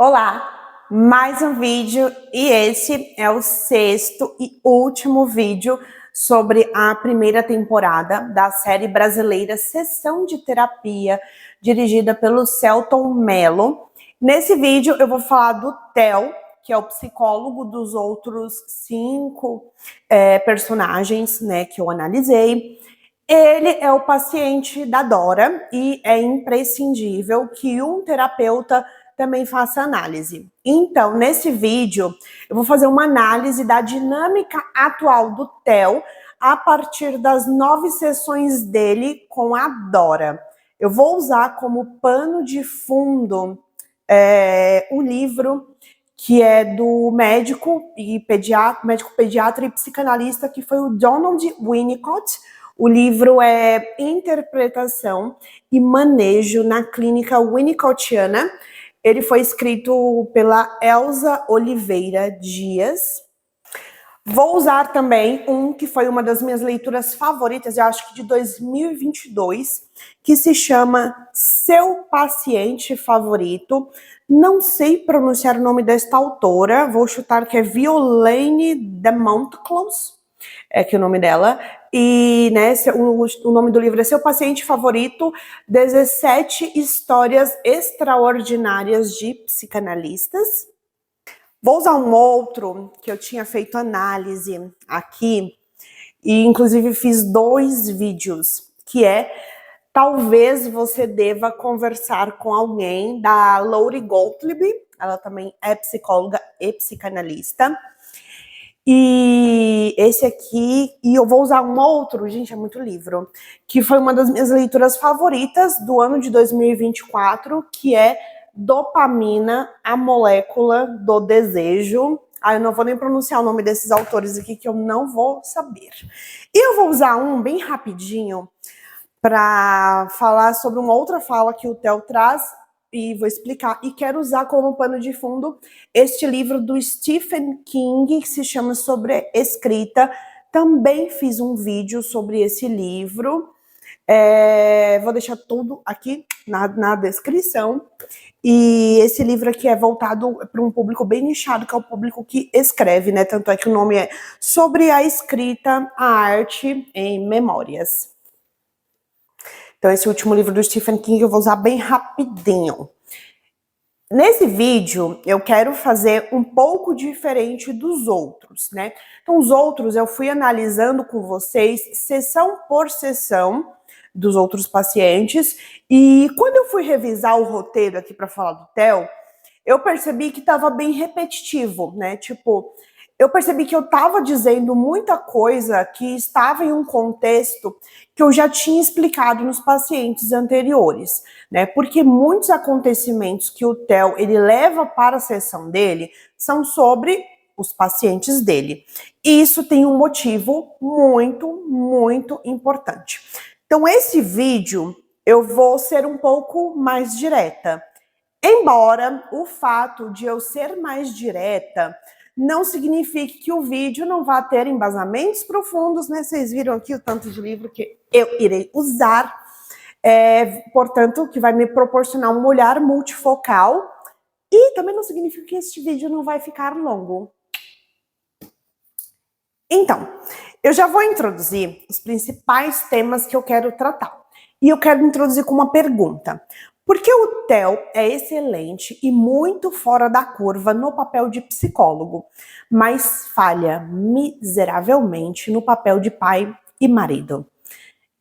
Olá, mais um vídeo e esse é o sexto e último vídeo sobre a primeira temporada da série brasileira Sessão de Terapia, dirigida pelo Selton Mello. Nesse vídeo eu vou falar do Theo, que é o psicólogo dos outros 5 personagens, né, que eu analisei. Ele é o paciente da Dora e é imprescindível que um terapeuta também faça análise. Então, nesse vídeo, eu vou fazer uma análise da dinâmica atual do Theo a partir das 9 sessões dele com a Dora. Eu vou usar como pano de fundo um livro que é do médico pediatra e psicanalista, que foi o Donald Winnicott. O livro é Interpretação e Manejo na Clínica Winnicottiana. Ele foi escrito pela Elza Oliveira Dias. Vou usar também um que foi uma das minhas leituras favoritas, eu acho que de 2022, que se chama Seu Paciente Favorito. Não sei pronunciar o nome desta autora, vou chutar que é Violaine de Montclose, é que é o nome dela. E né, o nome do livro é Seu Paciente Favorito, 17 histórias extraordinárias de psicanalistas. Vou usar um outro que eu tinha feito análise aqui, e inclusive fiz 2 vídeos, que é Talvez Você Deva Conversar com Alguém, da Lori Gottlieb. Ela também é psicóloga e psicanalista. E esse aqui, e eu vou usar um outro, gente, é muito livro, que foi uma das minhas leituras favoritas do ano de 2024, que é Dopamina, a Molécula do Desejo. Eu não vou nem pronunciar o nome desses autores aqui, que eu não vou saber. E eu vou usar um bem rapidinho para falar sobre uma outra fala que o Theo traz, e vou explicar, e quero usar como pano de fundo este livro do Stephen King, que se chama Sobre Escrita. Também fiz um vídeo sobre esse livro, vou deixar tudo aqui na descrição. E esse livro aqui é voltado para um público bem nichado, que é o público que escreve, né? Tanto é que o nome é Sobre a Escrita, a Arte em Memórias. Então, esse último livro do Stephen King eu vou usar bem rapidinho. Nesse vídeo, eu quero fazer um pouco diferente dos outros, né? Então, os outros eu fui analisando com vocês, sessão por sessão, dos outros pacientes. E quando eu fui revisar o roteiro aqui para falar do Theo, eu percebi que estava bem repetitivo, né? Tipo, eu percebi que eu estava dizendo muita coisa que estava em um contexto que eu já tinha explicado nos pacientes anteriores, né? Porque muitos acontecimentos que o Theo ele leva para a sessão dele são sobre os pacientes dele. E isso tem um motivo muito, muito importante. Então, esse vídeo eu vou ser um pouco mais direta. Embora o fato de eu ser mais direta não signifique que o vídeo não vá ter embasamentos profundos, né? Vocês viram aqui o tanto de livro que eu irei usar, portanto, que vai me proporcionar um olhar multifocal, e também não significa que este vídeo não vai ficar longo. Então, eu já vou introduzir os principais temas que eu quero tratar. E eu quero introduzir com uma pergunta. Por que o Theo é excelente e muito fora da curva no papel de psicólogo, mas falha miseravelmente no papel de pai e marido?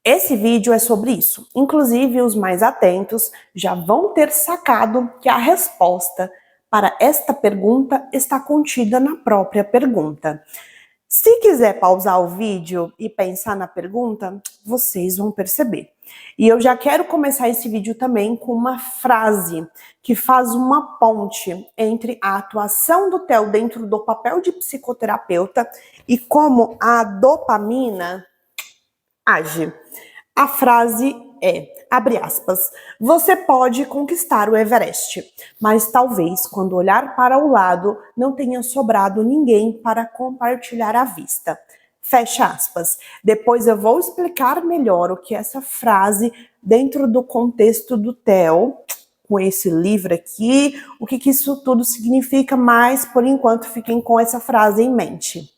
Esse vídeo é sobre isso. Inclusive, os mais atentos já vão ter sacado que a resposta para esta pergunta está contida na própria pergunta. Se quiser pausar o vídeo e pensar na pergunta, vocês vão perceber. E eu já quero começar esse vídeo também com uma frase que faz uma ponte entre a atuação do Theo dentro do papel de psicoterapeuta e como a dopamina age. A frase é, abre aspas, você pode conquistar o Everest, mas talvez quando olhar para o lado não tenha sobrado ninguém para compartilhar a vista. Fecha aspas. Depois eu vou explicar melhor o que é essa frase dentro do contexto do Theo, com esse livro aqui, o que isso tudo significa, mas por enquanto fiquem com essa frase em mente.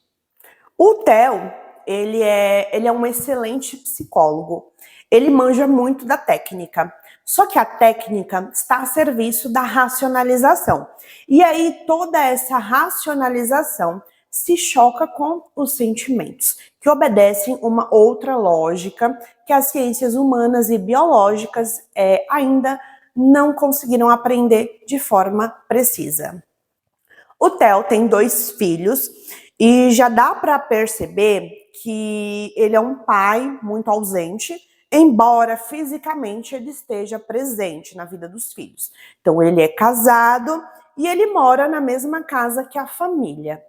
O Theo, ele é um excelente psicólogo. Ele manja muito da técnica. Só que a técnica está a serviço da racionalização. E aí toda essa racionalização se choca com os sentimentos, que obedecem uma outra lógica que as ciências humanas e biológicas ainda não conseguiram aprender de forma precisa. O Theo tem 2 filhos e já dá para perceber que ele é um pai muito ausente, embora fisicamente ele esteja presente na vida dos filhos. Então ele é casado e ele mora na mesma casa que a família.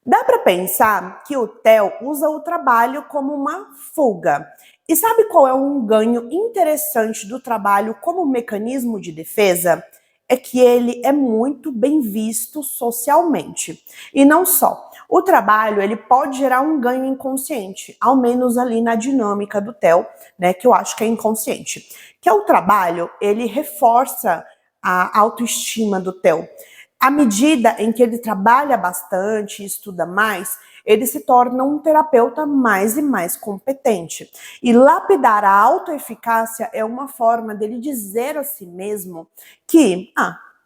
Dá para pensar que o Theo usa o trabalho como uma fuga. E sabe qual é um ganho interessante do trabalho como mecanismo de defesa? É que ele é muito bem visto socialmente. E não só. O trabalho, ele pode gerar um ganho inconsciente, ao menos ali na dinâmica do Theo, né, que eu acho que é inconsciente. Que é o trabalho, ele reforça a autoestima do Theo. À medida em que ele trabalha bastante e estuda mais, ele se torna um terapeuta mais e mais competente. E lapidar a autoeficácia é uma forma dele dizer a si mesmo que,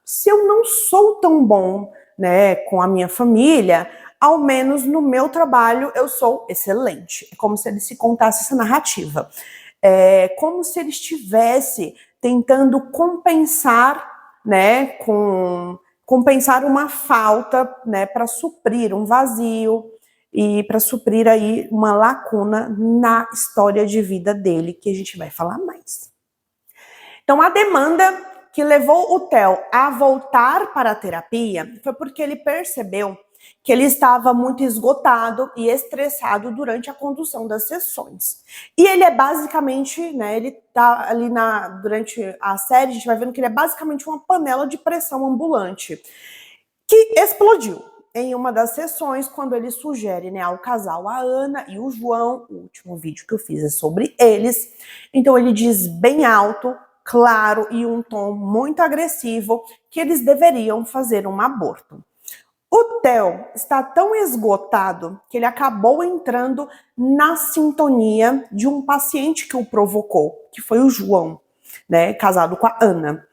se eu não sou tão bom, né, com a minha família, ao menos no meu trabalho eu sou excelente. É como se ele se contasse essa narrativa. É como se ele estivesse tentando compensar, né, compensar uma falta, né, para suprir um vazio e para suprir aí uma lacuna na história de vida dele, que a gente vai falar mais. Então, a demanda que levou o Theo a voltar para a terapia foi porque ele percebeu que ele estava muito esgotado e estressado durante a condução das sessões. E ele é basicamente, né, ele tá ali durante a série, a gente vai vendo que ele é basicamente uma panela de pressão ambulante, que explodiu em uma das sessões, quando ele sugere, né, ao casal, a Ana e o João, o último vídeo que eu fiz é sobre eles, então ele diz bem alto, claro e um tom muito agressivo que eles deveriam fazer um aborto. O Theo está tão esgotado que ele acabou entrando na sintonia de um paciente que o provocou, que foi o João, né, casado com a Ana.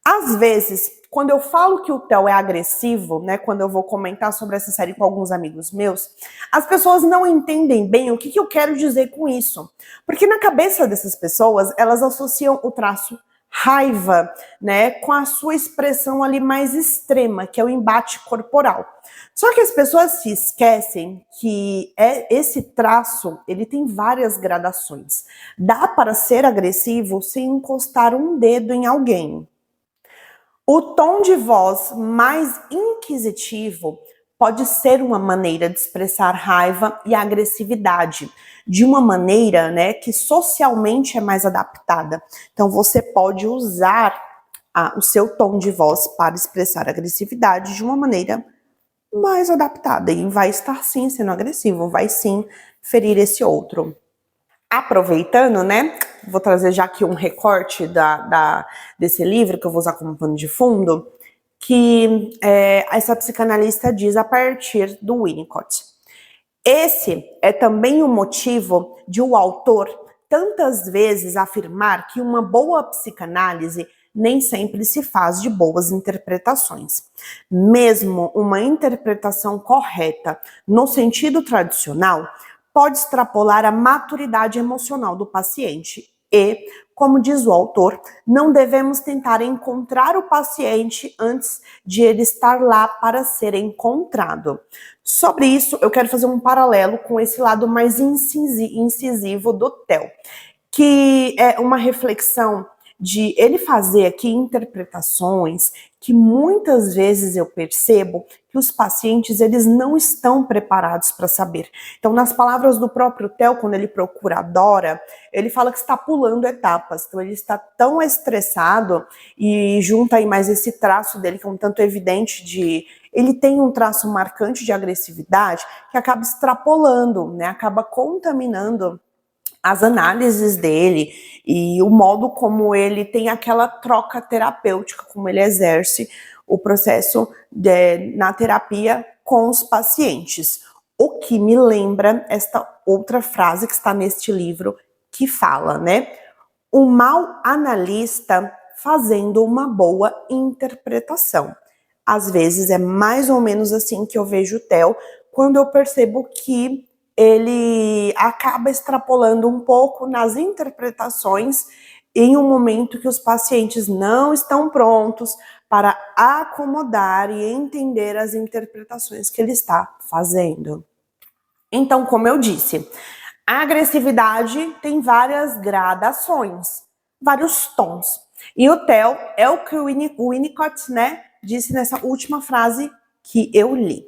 Às vezes, quando eu falo que o Theo é agressivo, né, quando eu vou comentar sobre essa série com alguns amigos meus, as pessoas não entendem bem o que eu quero dizer com isso. Porque na cabeça dessas pessoas, elas associam o traço raiva, né, com a sua expressão ali mais extrema, que é o embate corporal. Só que as pessoas se esquecem que esse traço, ele tem várias gradações. Dá para ser agressivo sem encostar um dedo em alguém. O tom de voz mais inquisitivo pode ser uma maneira de expressar raiva e agressividade, de uma maneira, né, que socialmente é mais adaptada. Então você pode usar o seu tom de voz para expressar agressividade de uma maneira mais adaptada e vai estar sim sendo agressivo, vai sim ferir esse outro. Aproveitando, né, vou trazer já aqui um recorte desse livro que eu vou usar como pano de fundo, que essa psicanalista diz a partir do Winnicott. Esse é também o motivo de o autor tantas vezes afirmar que uma boa psicanálise nem sempre se faz de boas interpretações. Mesmo uma interpretação correta no sentido tradicional pode extrapolar a maturidade emocional do paciente e, como diz o autor, não devemos tentar encontrar o paciente antes de ele estar lá para ser encontrado. Sobre isso, eu quero fazer um paralelo com esse lado mais incisivo do Theo, que é uma reflexão de ele fazer aqui interpretações que muitas vezes eu percebo que os pacientes eles não estão preparados para saber. Então, nas palavras do próprio Theo, quando ele procura a Dora, ele fala que está pulando etapas. Então, ele está tão estressado e junta aí mais esse traço dele que é um tanto evidente de... Ele tem um traço marcante de agressividade que acaba extrapolando, né? Acaba contaminando as análises dele e o modo como ele tem aquela troca terapêutica, como ele exerce o processo na terapia com os pacientes. O que me lembra esta outra frase que está neste livro, que fala, né? Um mau analista fazendo uma boa interpretação. Às vezes é mais ou menos assim que eu vejo o Theo, quando eu percebo que ele acaba extrapolando um pouco nas interpretações em um momento que os pacientes não estão prontos para acomodar e entender as interpretações que ele está fazendo. Então, como eu disse, a agressividade tem várias gradações, vários tons. E o Theo é o que o Winnicott, né, disse nessa última frase que eu li.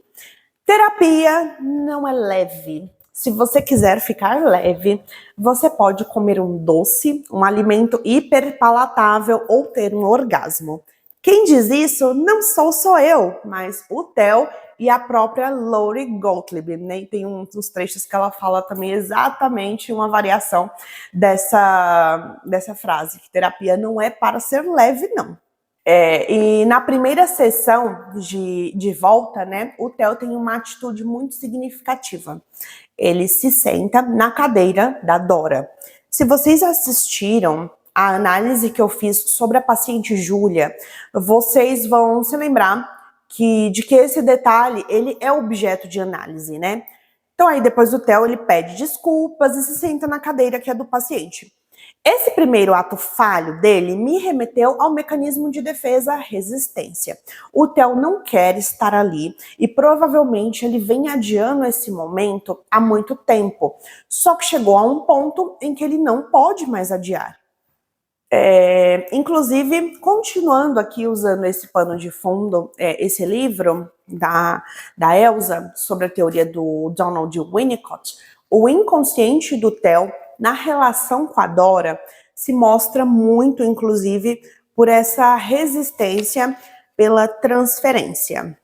Terapia não é leve. Se você quiser ficar leve, você pode comer um doce, um alimento hiperpalatável ou ter um orgasmo. Quem diz isso não sou eu, mas o Theo e a própria Lori Gottlieb, né? Tem uns trechos que ela fala também exatamente uma variação dessa frase, que terapia não é para ser leve, não. E na primeira sessão de volta, né, o Theo tem uma atitude muito significativa. Ele se senta na cadeira da Dora. Se vocês assistiram a análise que eu fiz sobre a paciente Júlia, vocês vão se lembrar de que esse detalhe, ele é objeto de análise, né? Então aí depois o Theo, ele pede desculpas e se senta na cadeira que é do paciente. Esse primeiro ato falho dele me remeteu ao mecanismo de defesa-resistência. O Theo não quer estar ali e provavelmente ele vem adiando esse momento há muito tempo. Só que chegou a um ponto em que ele não pode mais adiar. Inclusive, continuando aqui usando esse pano de fundo, esse livro da Elsa sobre a teoria do Donald Winnicott, o inconsciente do Theo na relação com a Dora se mostra muito, inclusive, por essa resistência pela transferência.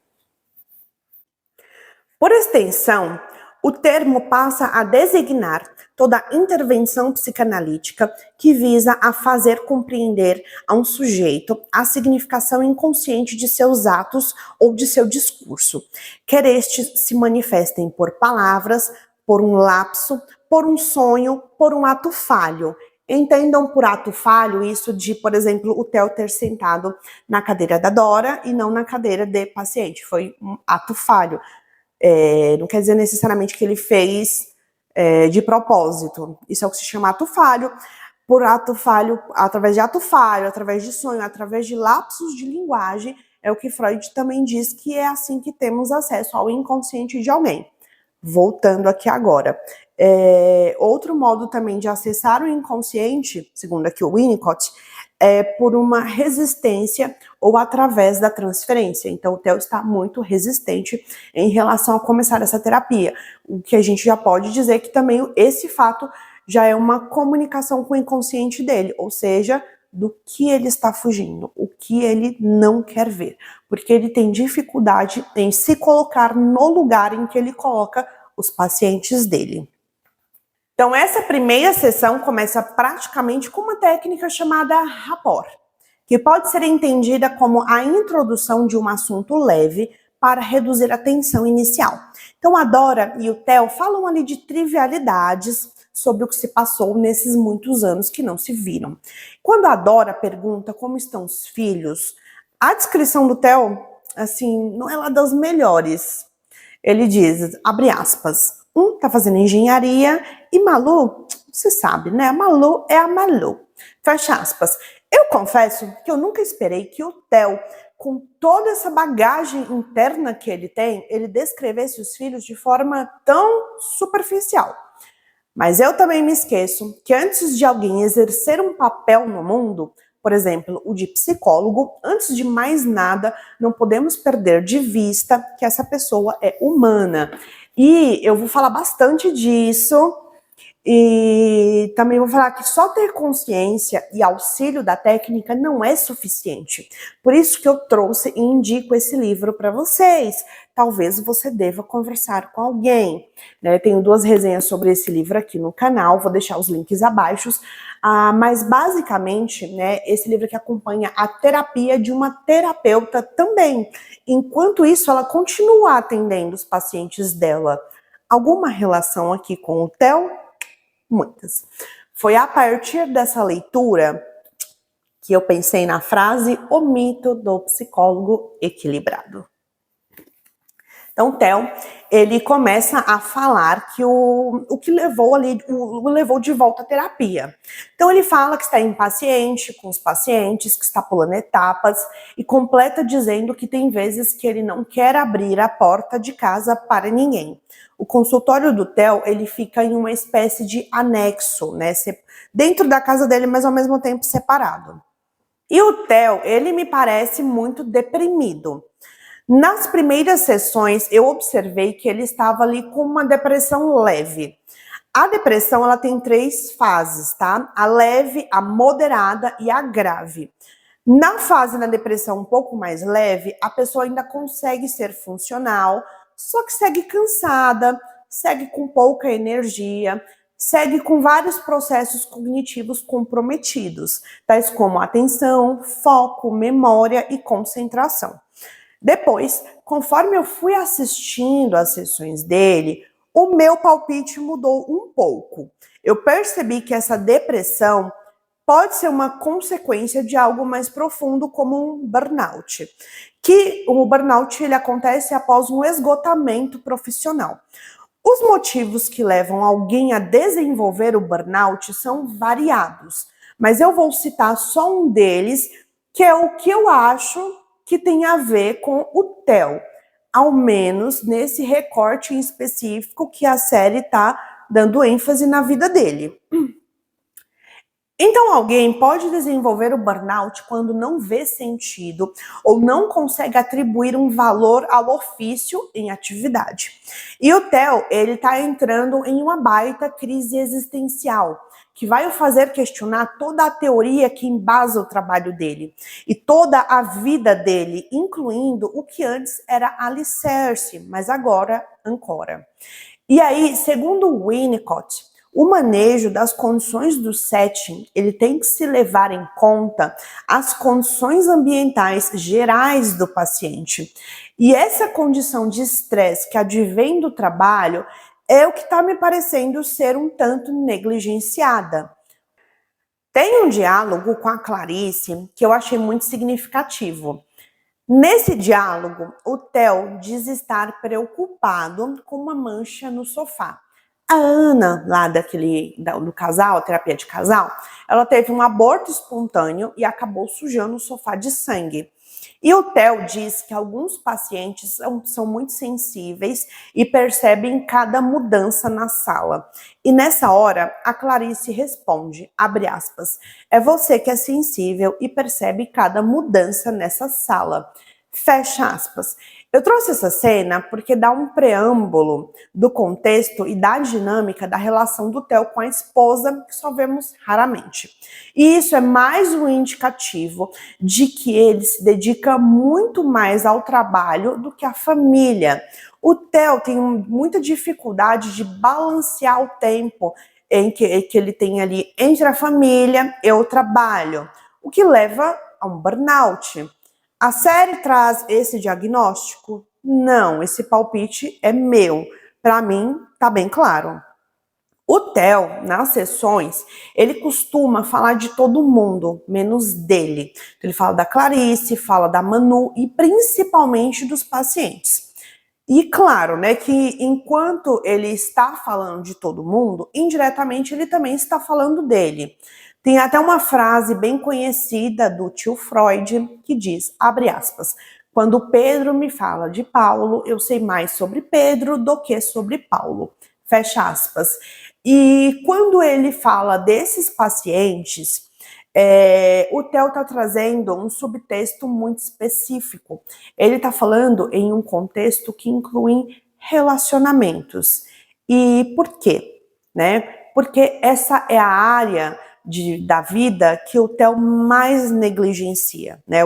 Por extensão, o termo passa a designar toda intervenção psicanalítica que visa a fazer compreender a um sujeito a significação inconsciente de seus atos ou de seu discurso, quer estes se manifestem por palavras, por um lapso, por um sonho, por um ato falho. Entendam por ato falho isso de, por exemplo, o Theo ter sentado na cadeira da Dora e não na cadeira de paciente. Foi um ato falho. Não quer dizer necessariamente que ele fez de propósito. Isso é o que se chama ato falho. Por ato falho, através de ato falho, através de sonho, através de lapsos de linguagem, é o que Freud também diz que é assim que temos acesso ao inconsciente de alguém. Voltando aqui agora. Outro modo também de acessar o inconsciente, segundo aqui o Winnicott, é por uma resistência ou através da transferência. Então, o Theo está muito resistente em relação a começar essa terapia. O que a gente já pode dizer que também esse fato já é uma comunicação com o inconsciente dele, ou seja, do que ele está fugindo, o que ele não quer ver, porque ele tem dificuldade em se colocar no lugar em que ele coloca os pacientes dele. Então, essa primeira sessão começa praticamente com uma técnica chamada rapport, que pode ser entendida como a introdução de um assunto leve para reduzir a tensão inicial. Então, a Dora e o Theo falam ali de trivialidades sobre o que se passou nesses muitos anos que não se viram. Quando a Dora pergunta como estão os filhos, a descrição do Theo, assim, não é lá das melhores. Ele diz, abre aspas, um tá fazendo engenharia e Malu, você sabe, né? A Malu é a Malu. Fecha aspas. Eu confesso que eu nunca esperei que o Theo, com toda essa bagagem interna que ele tem, ele descrevesse os filhos de forma tão superficial. Mas eu também me esqueço que antes de alguém exercer um papel no mundo, por exemplo, o de psicólogo, antes de mais nada, não podemos perder de vista que essa pessoa é humana. E eu vou falar bastante disso E também vou falar que só ter consciência e auxílio da técnica não é suficiente. Por isso que eu trouxe e indico esse livro para vocês. Talvez você deva conversar com alguém, né? Tenho 2 resenhas sobre esse livro aqui no canal, vou deixar os links abaixo. Mas basicamente, né, esse livro que acompanha a terapia de uma terapeuta também. Enquanto isso, ela continua atendendo os pacientes dela. Alguma relação aqui com o Theo? Muitas. Foi a partir dessa leitura que eu pensei na frase O Mito do Psicólogo Equilibrado. Então, o Theo, ele começa a falar que o que levou o levou de volta à terapia. Então, ele fala que está impaciente com os pacientes, que está pulando etapas e completa dizendo que tem vezes que ele não quer abrir a porta de casa para ninguém. O consultório do Theo, ele fica em uma espécie de anexo, né? Dentro da casa dele, mas ao mesmo tempo separado. E o Theo, ele me parece muito deprimido. Nas primeiras sessões, eu observei que ele estava ali com uma depressão leve. A depressão, ela tem 3 fases, tá? A leve, a moderada e a grave. Na fase da depressão um pouco mais leve, a pessoa ainda consegue ser funcional, só que segue cansada, segue com pouca energia, segue com vários processos cognitivos comprometidos, tais como atenção, foco, memória e concentração. Depois, conforme eu fui assistindo às sessões dele, o meu palpite mudou um pouco. Eu percebi que essa depressão pode ser uma consequência de algo mais profundo, como um burnout. Que o burnout ele acontece após um esgotamento profissional. Os motivos que levam alguém a desenvolver o burnout são variados, mas eu vou citar só um deles, que é o que eu acho que tem a ver com o Theo, ao menos nesse recorte em específico que a série está dando ênfase na vida dele. Então, alguém pode desenvolver o burnout quando não vê sentido ou não consegue atribuir um valor ao ofício em atividade. E o Theo, ele está entrando em uma baita crise existencial, que vai o fazer questionar toda a teoria que embasa o trabalho dele e toda a vida dele, incluindo o que antes era alicerce, mas agora ancora. E aí, segundo o Winnicott, o manejo das condições do setting, ele tem que se levar em conta as condições ambientais gerais do paciente. E essa condição de estresse que advém do trabalho é o que está me parecendo ser um tanto negligenciada. Tem um diálogo com a Clarice que eu achei muito significativo. Nesse diálogo, o Theo diz estar preocupado com uma mancha no sofá. A Ana, lá do casal, a terapia de casal, ela teve um aborto espontâneo e acabou sujando o sofá de sangue. E o Theo diz que alguns pacientes são muito sensíveis e percebem cada mudança na sala. E nessa hora, a Clarice responde, abre aspas, é você que é sensível e percebe cada mudança nessa sala. Fecha aspas. Eu trouxe essa cena porque dá um preâmbulo do contexto e da dinâmica da relação do Theo com a esposa, que só vemos raramente. E isso é mais um indicativo de que ele se dedica muito mais ao trabalho do que à família. O Theo tem muita dificuldade de balancear o tempo que ele tem ali entre a família e o trabalho, o que leva a um burnout. A série traz esse diagnóstico? Não, esse palpite é meu. Para mim, tá bem claro. O Theo, nas sessões, ele costuma falar de todo mundo, menos dele. Ele fala da Clarice, fala da Manu e principalmente dos pacientes. E claro, né, que enquanto ele está falando de todo mundo, indiretamente ele também está falando dele. Tem até uma frase bem conhecida do tio Freud que diz, abre aspas, quando Pedro me fala de Paulo, eu sei mais sobre Pedro do que sobre Paulo. Fecha aspas. E quando ele fala desses pacientes, o Theo está trazendo um subtexto muito específico. Ele está falando em um contexto que inclui relacionamentos. E por quê? Né? porque essa é a área da vida que o Theo mais negligencia, né?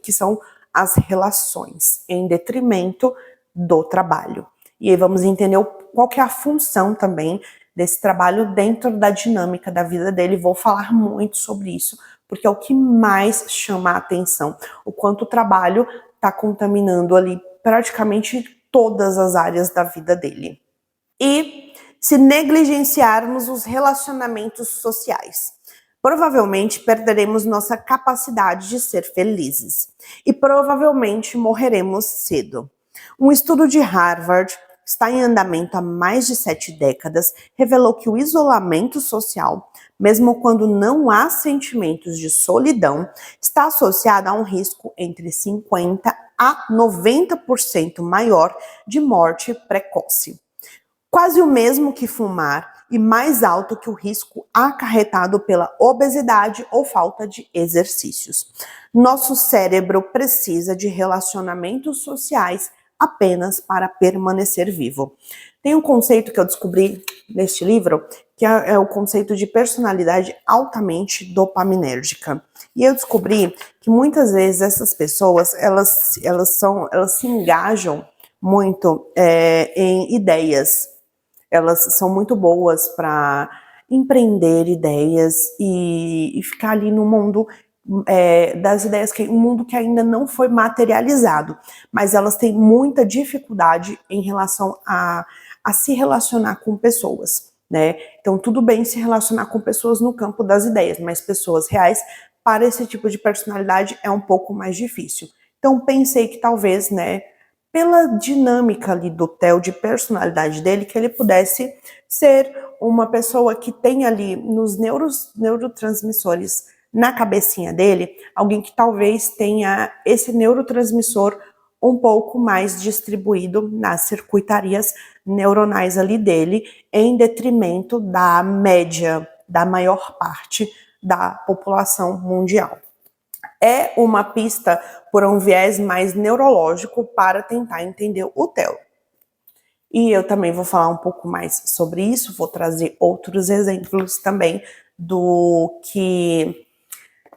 Que são as relações, em detrimento do trabalho. E aí vamos entender qual que é a função também desse trabalho dentro da dinâmica da vida dele. Vou falar muito sobre isso, porque é o que mais chama a atenção, o quanto o trabalho está contaminando ali praticamente todas as áreas da vida dele. E se negligenciarmos os relacionamentos sociais, provavelmente perderemos nossa capacidade de ser felizes e provavelmente morreremos cedo. Um estudo de Harvard, que está em andamento há mais de 7 décadas, revelou que o isolamento social, mesmo quando não há sentimentos de solidão, está associado a um risco entre 50% a 90% maior de morte precoce. Quase o mesmo que fumar e mais alto que o risco acarretado pela obesidade ou falta de exercícios. Nosso cérebro precisa de relacionamentos sociais apenas para permanecer vivo. Tem um conceito que eu descobri neste livro, que é o conceito de personalidade altamente dopaminérgica. E eu descobri que muitas vezes essas pessoas, elas se engajam muito em ideias. Elas são muito boas para empreender ideias e ficar ali no mundo das ideias, um mundo que ainda não foi materializado, mas elas têm muita dificuldade em relação a se relacionar com pessoas, né? Então tudo bem se relacionar com pessoas no campo das ideias, mas pessoas reais, para esse tipo de personalidade, é um pouco mais difícil. Então pensei que talvez, né, pela dinâmica ali do Theo, de personalidade dele, que ele pudesse ser uma pessoa que tem ali nos neurotransmissores na cabecinha dele, alguém que talvez tenha esse neurotransmissor um pouco mais distribuído nas circuitarias neuronais ali dele, em detrimento da média, da maior parte da população mundial. É uma pista por um viés mais neurológico para tentar entender o Theo. E eu também vou falar um pouco mais sobre isso, vou trazer outros exemplos também do que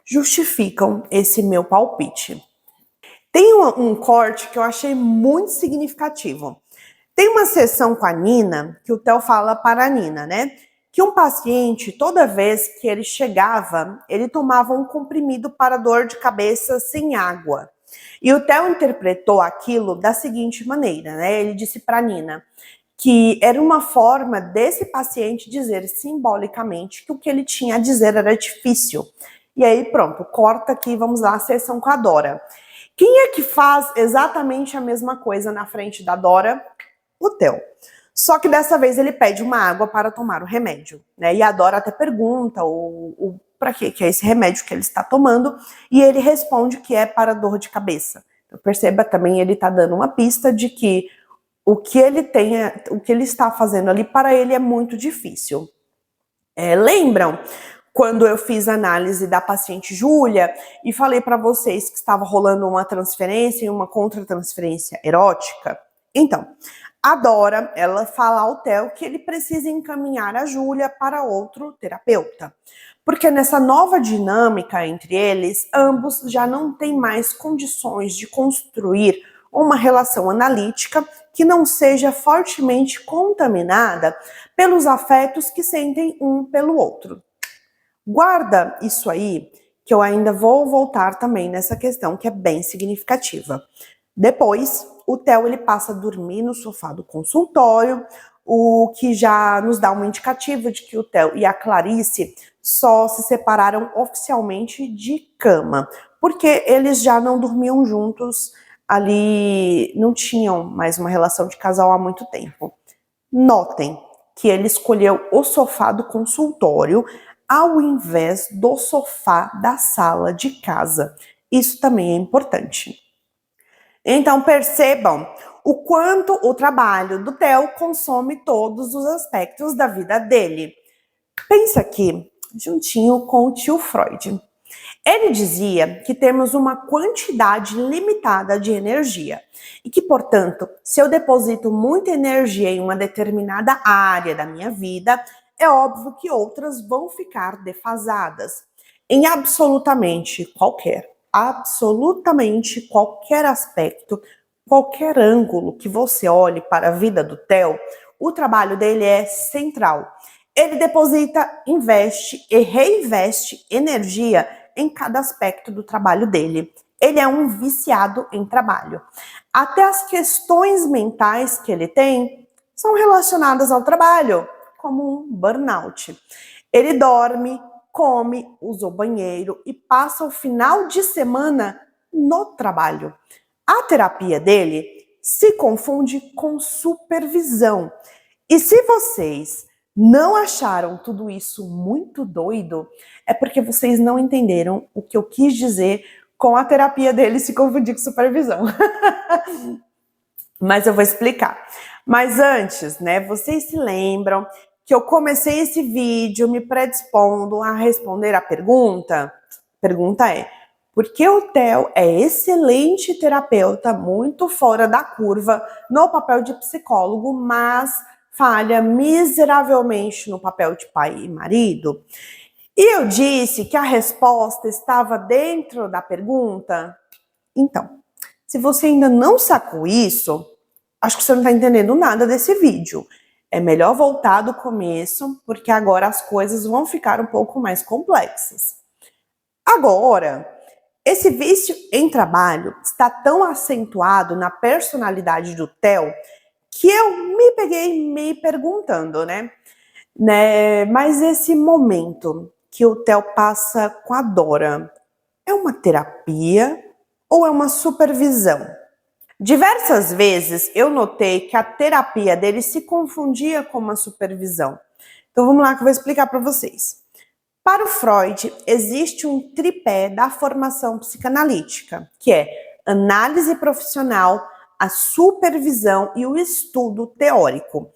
justificam esse meu palpite. Tem um corte que eu achei muito significativo. Tem uma sessão com a Nina, que o Theo fala para a Nina, né? Que um paciente, toda vez que ele chegava, ele tomava um comprimido para dor de cabeça sem água. E o Theo interpretou aquilo da seguinte maneira, né? Ele disse para a Nina que era uma forma desse paciente dizer simbolicamente que o que ele tinha a dizer era difícil. E aí pronto, corta aqui, vamos lá, a sessão com a Dora. Quem é que faz exatamente a mesma coisa na frente da Dora? O Theo. Só que dessa vez ele pede uma água para tomar o remédio, né? E a Dora até pergunta para que é esse remédio que ele está tomando, e ele responde que é para dor de cabeça. Então, perceba também, ele está dando uma pista de que o que ele está fazendo ali para ele é muito difícil. Lembram quando eu fiz a análise da paciente Júlia e falei para vocês que estava rolando uma transferência e uma contratransferência erótica? Então, a Dora, ela fala ao Theo que ele precisa encaminhar a Júlia para outro terapeuta. Porque nessa nova dinâmica entre eles, ambos já não têm mais condições de construir uma relação analítica que não seja fortemente contaminada pelos afetos que sentem um pelo outro. Guarda isso aí, que eu ainda vou voltar também nessa questão que é bem significativa. Depois, o Theo ele passa a dormir no sofá do consultório, o que já nos dá uma indicativa de que o Theo e a Clarice só se separaram oficialmente de cama, porque eles já não dormiam juntos ali, não tinham mais uma relação de casal há muito tempo. Notem que ele escolheu o sofá do consultório ao invés do sofá da sala de casa. Isso também é importante. Então percebam o quanto o trabalho do Theo consome todos os aspectos da vida dele. Pensa aqui, juntinho com o tio Freud. Ele dizia que temos uma quantidade limitada de energia e que, portanto, se eu deposito muita energia em uma determinada área da minha vida, é óbvio que outras vão ficar defasadas em absolutamente qualquer aspecto, qualquer ângulo que você olhe para a vida do Theo, o trabalho dele é central. Ele deposita, investe e reinveste energia em cada aspecto do trabalho dele. Ele é um viciado em trabalho. Até as questões mentais que ele tem são relacionadas ao trabalho, como um burnout. Ele dorme, come, usa o banheiro e passa o final de semana no trabalho. A terapia dele se confunde com supervisão. E se vocês não acharam tudo isso muito doido, é porque vocês não entenderam o que eu quis dizer com a terapia dele se confundir com supervisão. Mas eu vou explicar. Mas antes, né, vocês se lembram que eu comecei esse vídeo me predispondo a responder a pergunta? A pergunta é: por que o Theo é excelente terapeuta, muito fora da curva no papel de psicólogo, mas falha miseravelmente no papel de pai e marido? E eu disse que a resposta estava dentro da pergunta. Então, se você ainda não sacou isso, acho que você não está entendendo nada desse vídeo. É melhor voltar do começo, porque agora as coisas vão ficar um pouco mais complexas. Agora, esse vício em trabalho está tão acentuado na personalidade do Theo que eu me peguei me perguntando, né? Mas esse momento que o Theo passa com a Dora é uma terapia ou é uma supervisão? Diversas vezes eu notei que a terapia dele se confundia com uma supervisão. Então vamos lá que eu vou explicar para vocês. Para o Freud, existe um tripé da formação psicanalítica, que é análise profissional, a supervisão e o estudo teórico.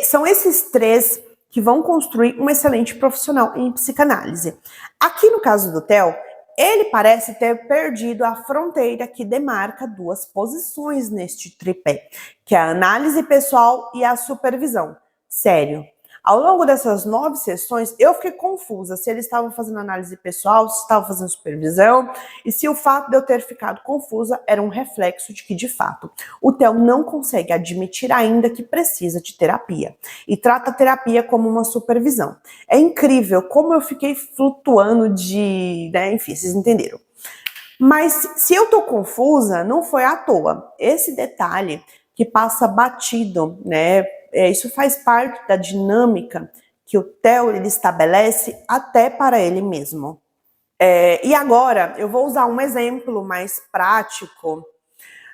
São esses três que vão construir um excelente profissional em psicanálise. Aqui no caso do Theo, ele parece ter perdido a fronteira que demarca duas posições neste tripé, que é a análise pessoal e a supervisão. Sério, ao longo dessas 9 sessões, eu fiquei confusa se ele estava fazendo análise pessoal, se estava fazendo supervisão, e se o fato de eu ter ficado confusa era um reflexo de que, de fato, o Theo não consegue admitir ainda que precisa de terapia, e trata a terapia como uma supervisão. É incrível como eu fiquei flutuando enfim, vocês entenderam. Mas se eu tô confusa, não foi à toa. Esse detalhe que passa batido, né? Isso faz parte da dinâmica que o Theo ele estabelece até para ele mesmo. E agora eu vou usar um exemplo mais prático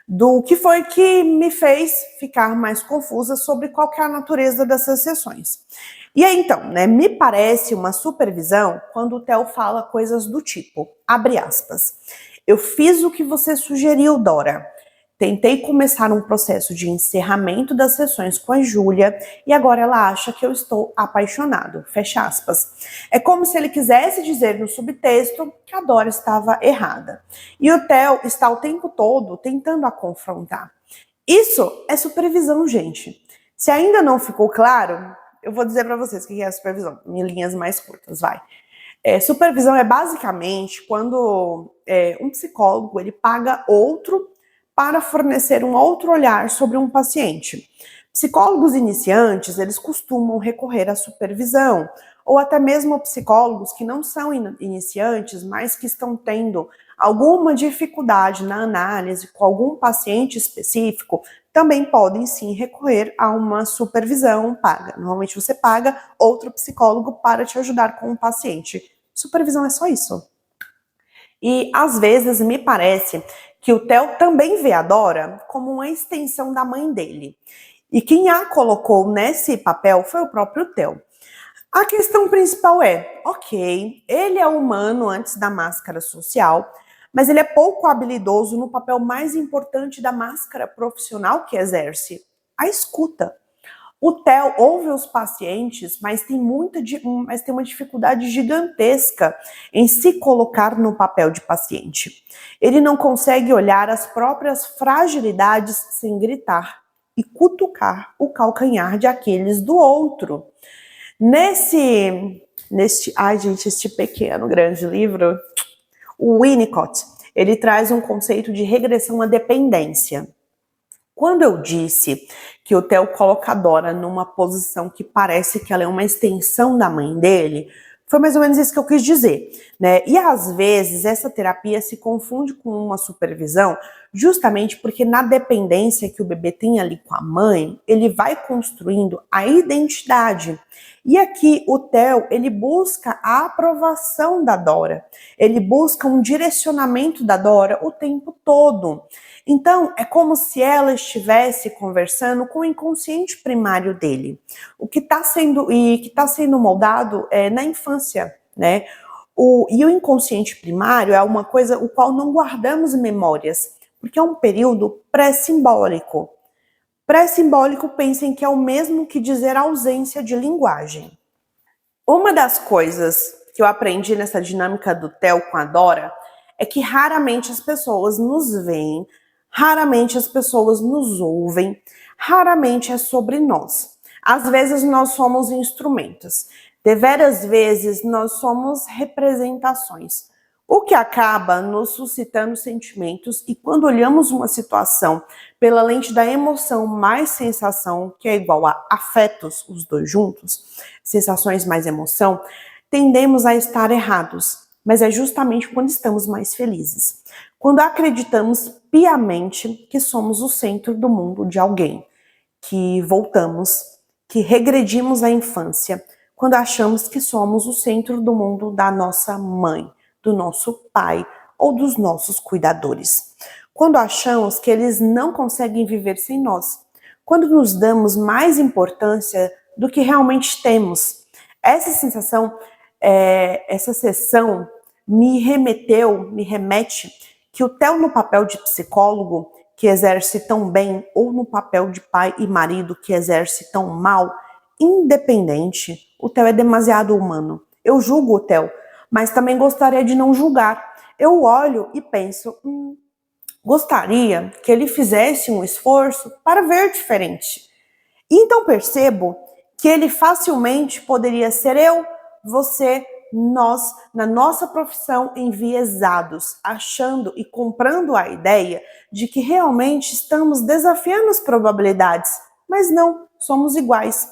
do que foi que me fez ficar mais confusa sobre qual que é a natureza dessas sessões. E aí então, né, me parece uma supervisão quando o Theo fala coisas do tipo, abre aspas, eu fiz o que você sugeriu, Dora. Tentei começar um processo de encerramento das sessões com a Júlia e agora ela acha que eu estou apaixonado. Fecha aspas. É como se ele quisesse dizer no subtexto que a Dora estava errada. E o Theo está o tempo todo tentando a confrontar. Isso é supervisão, gente. Se ainda não ficou claro, eu vou dizer para vocês o que é a supervisão, em linhas mais curtas, vai. Supervisão é basicamente quando um psicólogo ele paga outro para fornecer um outro olhar sobre um paciente. Psicólogos iniciantes, eles costumam recorrer à supervisão, ou até mesmo psicólogos que não são iniciantes, mas que estão tendo alguma dificuldade na análise com algum paciente específico, também podem sim recorrer a uma supervisão paga. Normalmente você paga outro psicólogo para te ajudar com o paciente. Supervisão é só isso. E às vezes me parece que o Theo também vê a Dora como uma extensão da mãe dele. E quem a colocou nesse papel foi o próprio Theo. A questão principal é, ok, ele é humano antes da máscara social, mas ele é pouco habilidoso no papel mais importante da máscara profissional que exerce, a escuta. O Theo ouve os pacientes, mas tem uma dificuldade gigantesca em se colocar no papel de paciente. Ele não consegue olhar as próprias fragilidades sem gritar e cutucar o calcanhar de aqueles do outro. Este pequeno, grande livro, o Winnicott, ele traz um conceito de regressão à dependência. Quando eu disse que o Theo coloca a Dora numa posição que parece que ela é uma extensão da mãe dele, foi mais ou menos isso que eu quis dizer, né? E às vezes essa terapia se confunde com uma supervisão, justamente porque na dependência que o bebê tem ali com a mãe, ele vai construindo a identidade. E aqui o Theo, ele busca a aprovação da Dora, ele busca um direcionamento da Dora o tempo todo. Então, é como se ela estivesse conversando com o inconsciente primário dele, o que está sendo moldado na infância, né? E o inconsciente primário é uma coisa o qual não guardamos memórias, porque é um período pré-simbólico. Pré-simbólico, pensem que é o mesmo que dizer ausência de linguagem. Uma das coisas que eu aprendi nessa dinâmica do Theo com a Dora é que raramente as pessoas nos veem, raramente as pessoas nos ouvem, raramente é sobre nós. Às vezes nós somos instrumentos, deveras vezes nós somos representações, o que acaba nos suscitando sentimentos, e quando olhamos uma situação pela lente da emoção mais sensação, que é igual a afetos, os dois juntos, sensações mais emoção, tendemos a estar errados, mas é justamente quando estamos mais felizes. Quando acreditamos piamente que somos o centro do mundo de alguém, que voltamos, que regredimos à infância, quando achamos que somos o centro do mundo da nossa mãe, do nosso pai ou dos nossos cuidadores. Quando achamos que eles não conseguem viver sem nós, quando nos damos mais importância do que realmente temos. Essa sensação, essa sessão me remete que o Theo no papel de psicólogo, que exerce tão bem, ou no papel de pai e marido, que exerce tão mal, independente, o Theo é demasiado humano. Eu julgo o Theo, mas também gostaria de não julgar. Eu olho e penso, gostaria que ele fizesse um esforço para ver diferente. E então percebo que ele facilmente poderia ser eu, você, nós, na nossa profissão, enviesados, achando e comprando a ideia de que realmente estamos desafiando as probabilidades, mas não, somos iguais.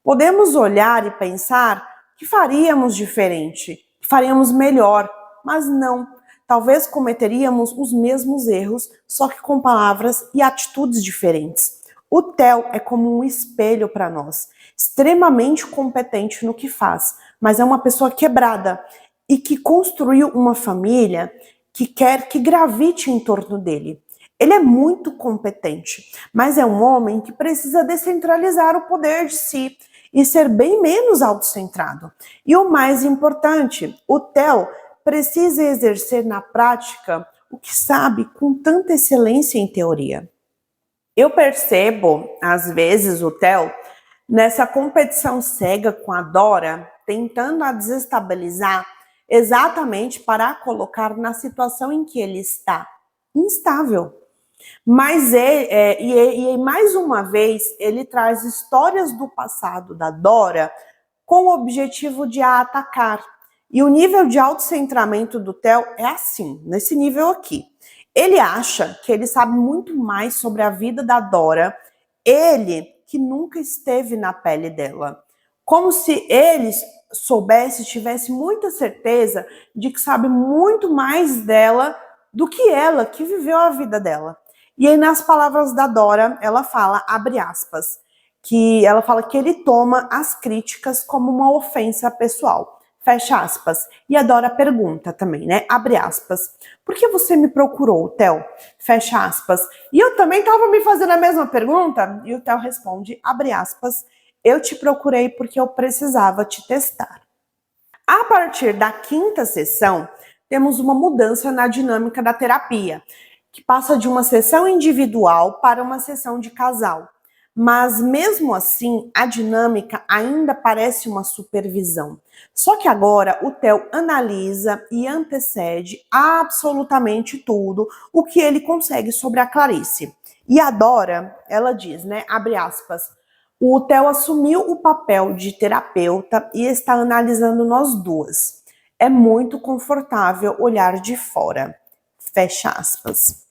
Podemos olhar e pensar que faríamos diferente, que faríamos melhor, mas não. Talvez cometeríamos os mesmos erros, só que com palavras e atitudes diferentes. O Theo é como um espelho para nós, extremamente competente no que faz, mas é uma pessoa quebrada e que construiu uma família que quer que gravite em torno dele. Ele é muito competente, mas é um homem que precisa descentralizar o poder de si e ser bem menos autocentrado. E o mais importante, o Theo precisa exercer na prática o que sabe com tanta excelência em teoria. Eu percebo, às vezes, o Theo nessa competição cega com a Dora, tentando a desestabilizar exatamente para a colocar na situação em que ele está, instável. Mas mais uma vez, ele traz histórias do passado da Dora com o objetivo de a atacar. E o nível de autocentramento do Theo é assim, nesse nível aqui. Ele acha que ele sabe muito mais sobre a vida da Dora, ele que nunca esteve na pele dela. Como se ele soubesse, tivesse muita certeza de que sabe muito mais dela do que ela, que viveu a vida dela. E aí, nas palavras da Dora, ela fala, abre aspas, que ela fala que ele toma as críticas como uma ofensa pessoal. Fecha aspas. E a Dora pergunta também, né? Abre aspas. Por que você me procurou, Theo? Fecha aspas. E eu também estava me fazendo a mesma pergunta. E o Theo responde, abre aspas. Eu te procurei porque eu precisava te testar. A partir da quinta sessão, temos uma mudança na dinâmica da terapia, que passa de uma sessão individual para uma sessão de casal. Mas mesmo assim, a dinâmica ainda parece uma supervisão. Só que agora o Theo analisa e antecede absolutamente tudo o que ele consegue sobre a Clarice. E a Dora, ela diz, né, abre aspas, O Theo assumiu o papel de terapeuta e está analisando nós duas. É muito confortável olhar de fora. Fecha aspas.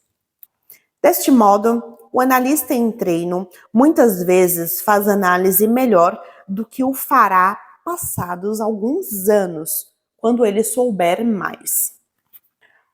Deste modo, o analista em treino muitas vezes faz análise melhor do que o fará passados alguns anos, quando ele souber mais.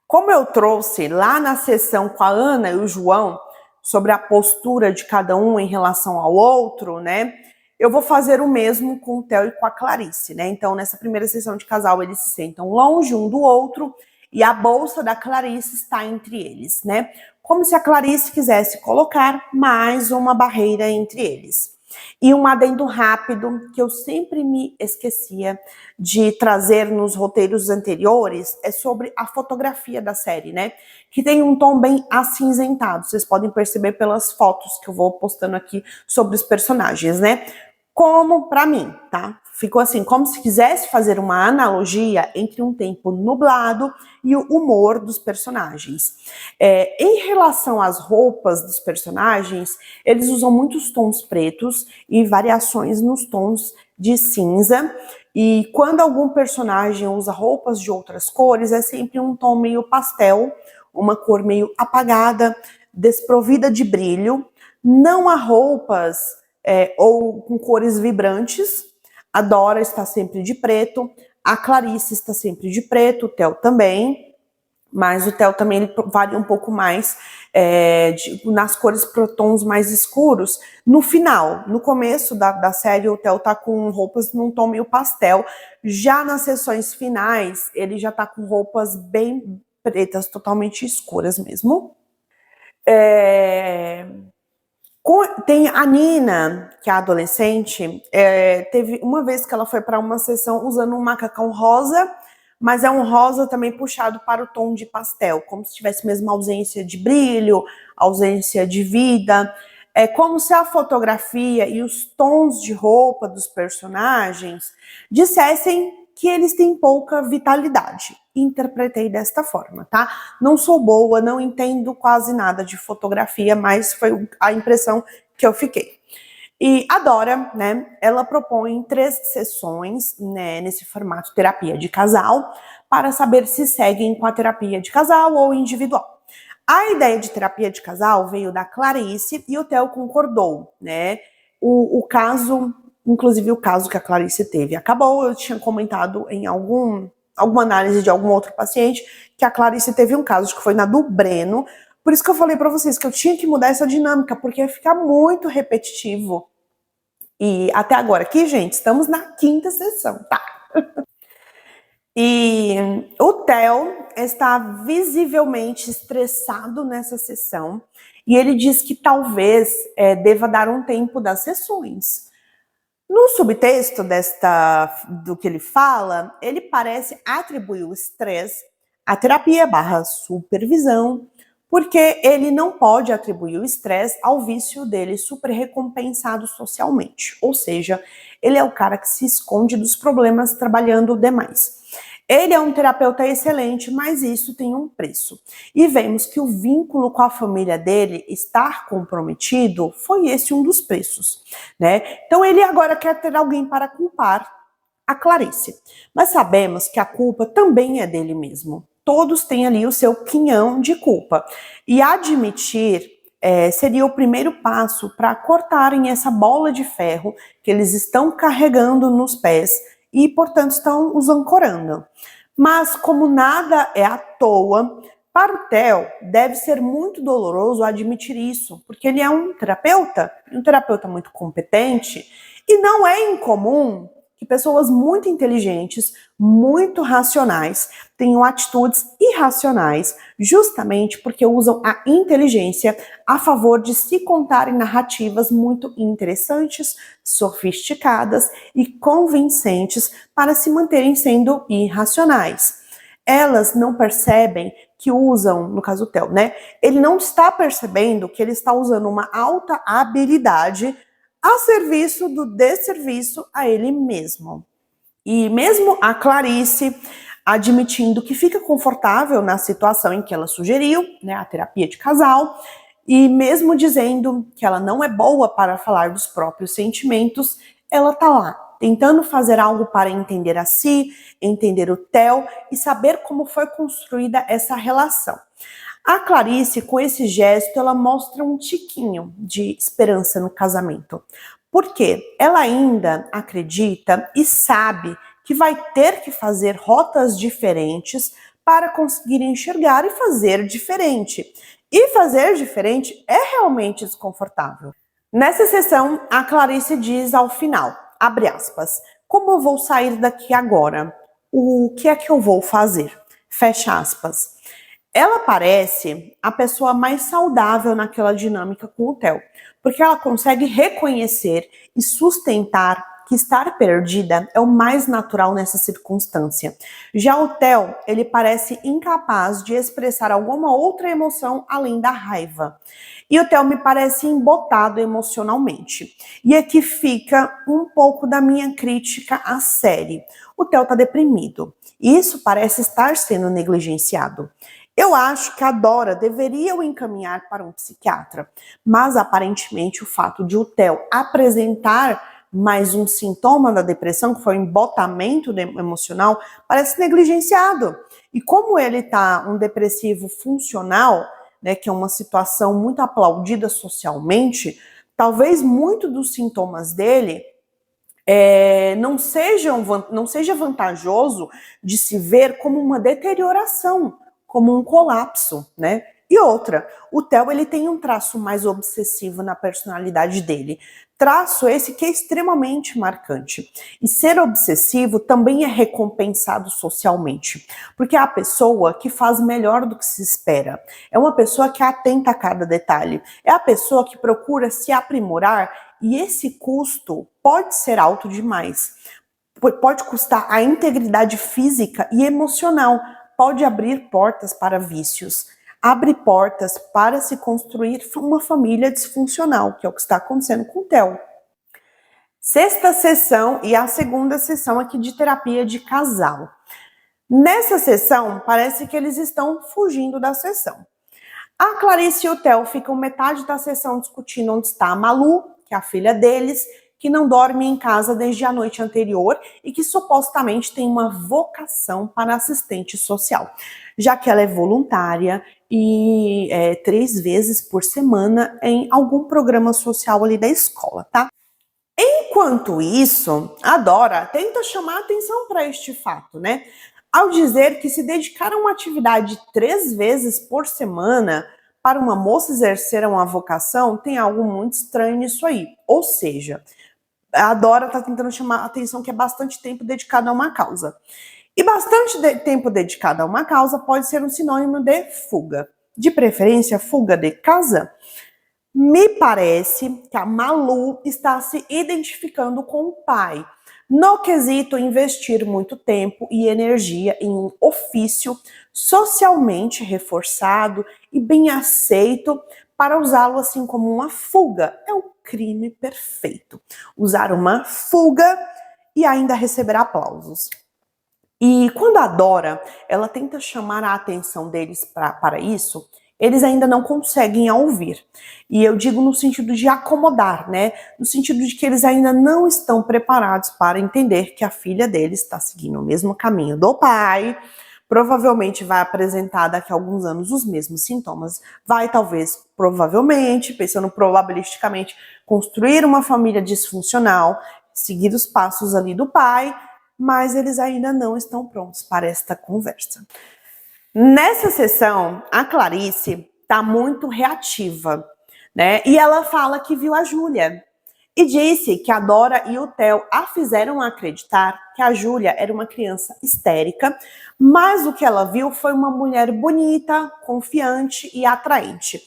Como eu trouxe lá na sessão com a Ana e o João sobre a postura de cada um em relação ao outro, né? Eu vou fazer o mesmo com o Theo e com a Clarice, né? Então, nessa primeira sessão de casal, eles se sentam longe um do outro e a bolsa da Clarice está entre eles, né? Como se a Clarice quisesse colocar mais uma barreira entre eles. E um adendo rápido que eu sempre me esquecia de trazer nos roteiros anteriores é sobre a fotografia da série, né? Que tem um tom bem acinzentado. Vocês podem perceber pelas fotos que eu vou postando aqui sobre os personagens, né? Como para mim, tá? Ficou assim, como se quisesse fazer uma analogia entre um tempo nublado e o humor dos personagens. Em relação às roupas dos personagens, eles usam muitos tons pretos e variações nos tons de cinza. E quando algum personagem usa roupas de outras cores, é sempre um tom meio pastel, uma cor meio apagada, desprovida de brilho. Não há roupas ou com cores vibrantes. A Dora está sempre de preto, a Clarice está sempre de preto, o Theo também, mas o Theo também ele varia um pouco mais nas cores para tons mais escuros. No final, no começo da série, o Theo tá com roupas num tom meio pastel. Já nas sessões finais, ele já tá com roupas bem pretas, totalmente escuras mesmo. Tem a Nina, que é a adolescente, teve uma vez que ela foi para uma sessão usando um macacão rosa, mas é um rosa também puxado para o tom de pastel, como se tivesse mesmo ausência de brilho, ausência de vida. É como se a fotografia e os tons de roupa dos personagens dissessem que eles têm pouca vitalidade. Interpretei desta forma, tá? Não sou boa, não entendo quase nada de fotografia, mas foi a impressão que eu fiquei. E a Dora, né, ela propõe 3 sessões, né, nesse formato terapia de casal, para saber se seguem com a terapia de casal ou individual. A ideia de terapia de casal veio da Clarice e o Theo concordou, né? O caso, inclusive o caso que a Clarice teve acabou, eu tinha comentado em alguma análise de algum outro paciente que a Clarice teve um caso, que foi na do Breno. Por isso que eu falei para vocês que eu tinha que mudar essa dinâmica, porque ia ficar muito repetitivo. E até agora aqui, gente, estamos na 5ª sessão, tá? E o Theo está visivelmente estressado nessa sessão e ele diz que talvez deva dar um tempo das sessões. No subtexto do que ele fala, ele parece atribuir o estresse à terapia / supervisão, porque ele não pode atribuir o estresse ao vício dele super recompensado socialmente. Ou seja, ele é o cara que se esconde dos problemas trabalhando demais. Ele é um terapeuta excelente, mas isso tem um preço. E vemos que o vínculo com a família dele estar comprometido foi esse um dos preços, né? Então ele agora quer ter alguém para culpar, a Clarice. Mas sabemos que a culpa também é dele mesmo. Todos têm ali o seu quinhão de culpa. E admitir seria o primeiro passo para cortarem essa bola de ferro que eles estão carregando nos pés e, portanto, estão os ancorando. Mas, como nada é à toa, para o Theo deve ser muito doloroso admitir isso, porque ele é um terapeuta muito competente, e não é incomum que pessoas muito inteligentes, muito racionais, tenham atitudes irracionais, justamente porque usam a inteligência a favor de se contarem narrativas muito interessantes, sofisticadas e convincentes para se manterem sendo irracionais. Elas não percebem que usam, no caso do Theo, né? Ele não está percebendo que ele está usando uma alta habilidade a serviço do desserviço a ele mesmo. E mesmo a Clarice admitindo que fica confortável na situação em que ela sugeriu, né, a terapia de casal, E mesmo dizendo que ela não é boa para falar dos próprios sentimentos, ela tá lá, tentando fazer algo para entender a si, entender o Theo e saber como foi construída essa relação. A Clarice, com esse gesto, ela mostra um tiquinho de esperança no casamento. Porque ela ainda acredita e sabe que vai ter que fazer rotas diferentes para conseguir enxergar e fazer diferente. E fazer diferente é realmente desconfortável. Nessa sessão, a Clarice diz ao final, abre aspas, como eu vou sair daqui agora? O que é que eu vou fazer? Fecha aspas. Ela parece a pessoa mais saudável naquela dinâmica com o Theo, porque ela consegue reconhecer e sustentar que estar perdida é o mais natural nessa circunstância. Já o Theo, ele parece incapaz de expressar alguma outra emoção além da raiva. E o Theo me parece embotado emocionalmente. E aqui fica um pouco da minha crítica à série. O Theo tá deprimido. E isso parece estar sendo negligenciado. Eu acho que a Dora deveria o encaminhar para um psiquiatra, mas aparentemente o fato de o Theo apresentar mais um sintoma da depressão, que foi o embotamento emocional, parece negligenciado. E como ele tá um depressivo funcional, né, que é uma situação muito aplaudida socialmente, talvez muito dos sintomas dele não seja vantajoso de se ver como uma deterioração, como um colapso, né? E outra, o Theo ele tem um traço mais obsessivo na personalidade dele. Traço esse que é extremamente marcante. E ser obsessivo também é recompensado socialmente, porque é a pessoa que faz melhor do que se espera. É uma pessoa que atenta a cada detalhe. É a pessoa que procura se aprimorar e esse custo pode ser alto demais. Pode custar a integridade física e emocional. Pode abrir portas para vícios. Abre portas para se construir uma família disfuncional, que é o que está acontecendo com o Theo. Sexta sessão e a segunda sessão aqui de terapia de casal. Nessa sessão, parece que eles estão fugindo da sessão. A Clarice e o Theo ficam metade da sessão discutindo onde está a Malu, que é a filha deles, que não dorme em casa desde a noite anterior e que supostamente tem uma vocação para assistente social, já que ela é voluntária e 3 vezes por semana em algum programa social ali da escola, tá? Enquanto isso, a Dora tenta chamar atenção para este fato, né? Ao dizer que se dedicar a uma atividade 3 vezes por semana para uma moça exercer uma vocação, tem algo muito estranho nisso aí. Ou seja, a Dora está tentando chamar a atenção que é bastante tempo dedicado a uma causa. E bastante tempo dedicado a uma causa pode ser um sinônimo de fuga. De preferência, fuga de casa. Me parece que a Malu está se identificando com o pai, no quesito investir muito tempo e energia em um ofício socialmente reforçado e bem aceito para usá-lo assim como uma fuga. É o crime perfeito. Usar uma fuga e ainda receber aplausos. E quando a Dora, ela tenta chamar a atenção deles para isso, eles ainda não conseguem a ouvir. E eu digo no sentido de acomodar, né? No sentido de que eles ainda não estão preparados para entender que a filha deles está seguindo o mesmo caminho do pai, provavelmente vai apresentar daqui a alguns anos os mesmos sintomas, vai talvez, provavelmente, pensando probabilisticamente, construir uma família disfuncional, seguir os passos ali do pai, mas eles ainda não estão prontos para esta conversa. Nessa sessão, a Clarice está muito reativa, né? E ela fala que viu a Júlia. E disse que a Dora e o Theo a fizeram acreditar que a Júlia era uma criança histérica, mas o que ela viu foi uma mulher bonita, confiante e atraente.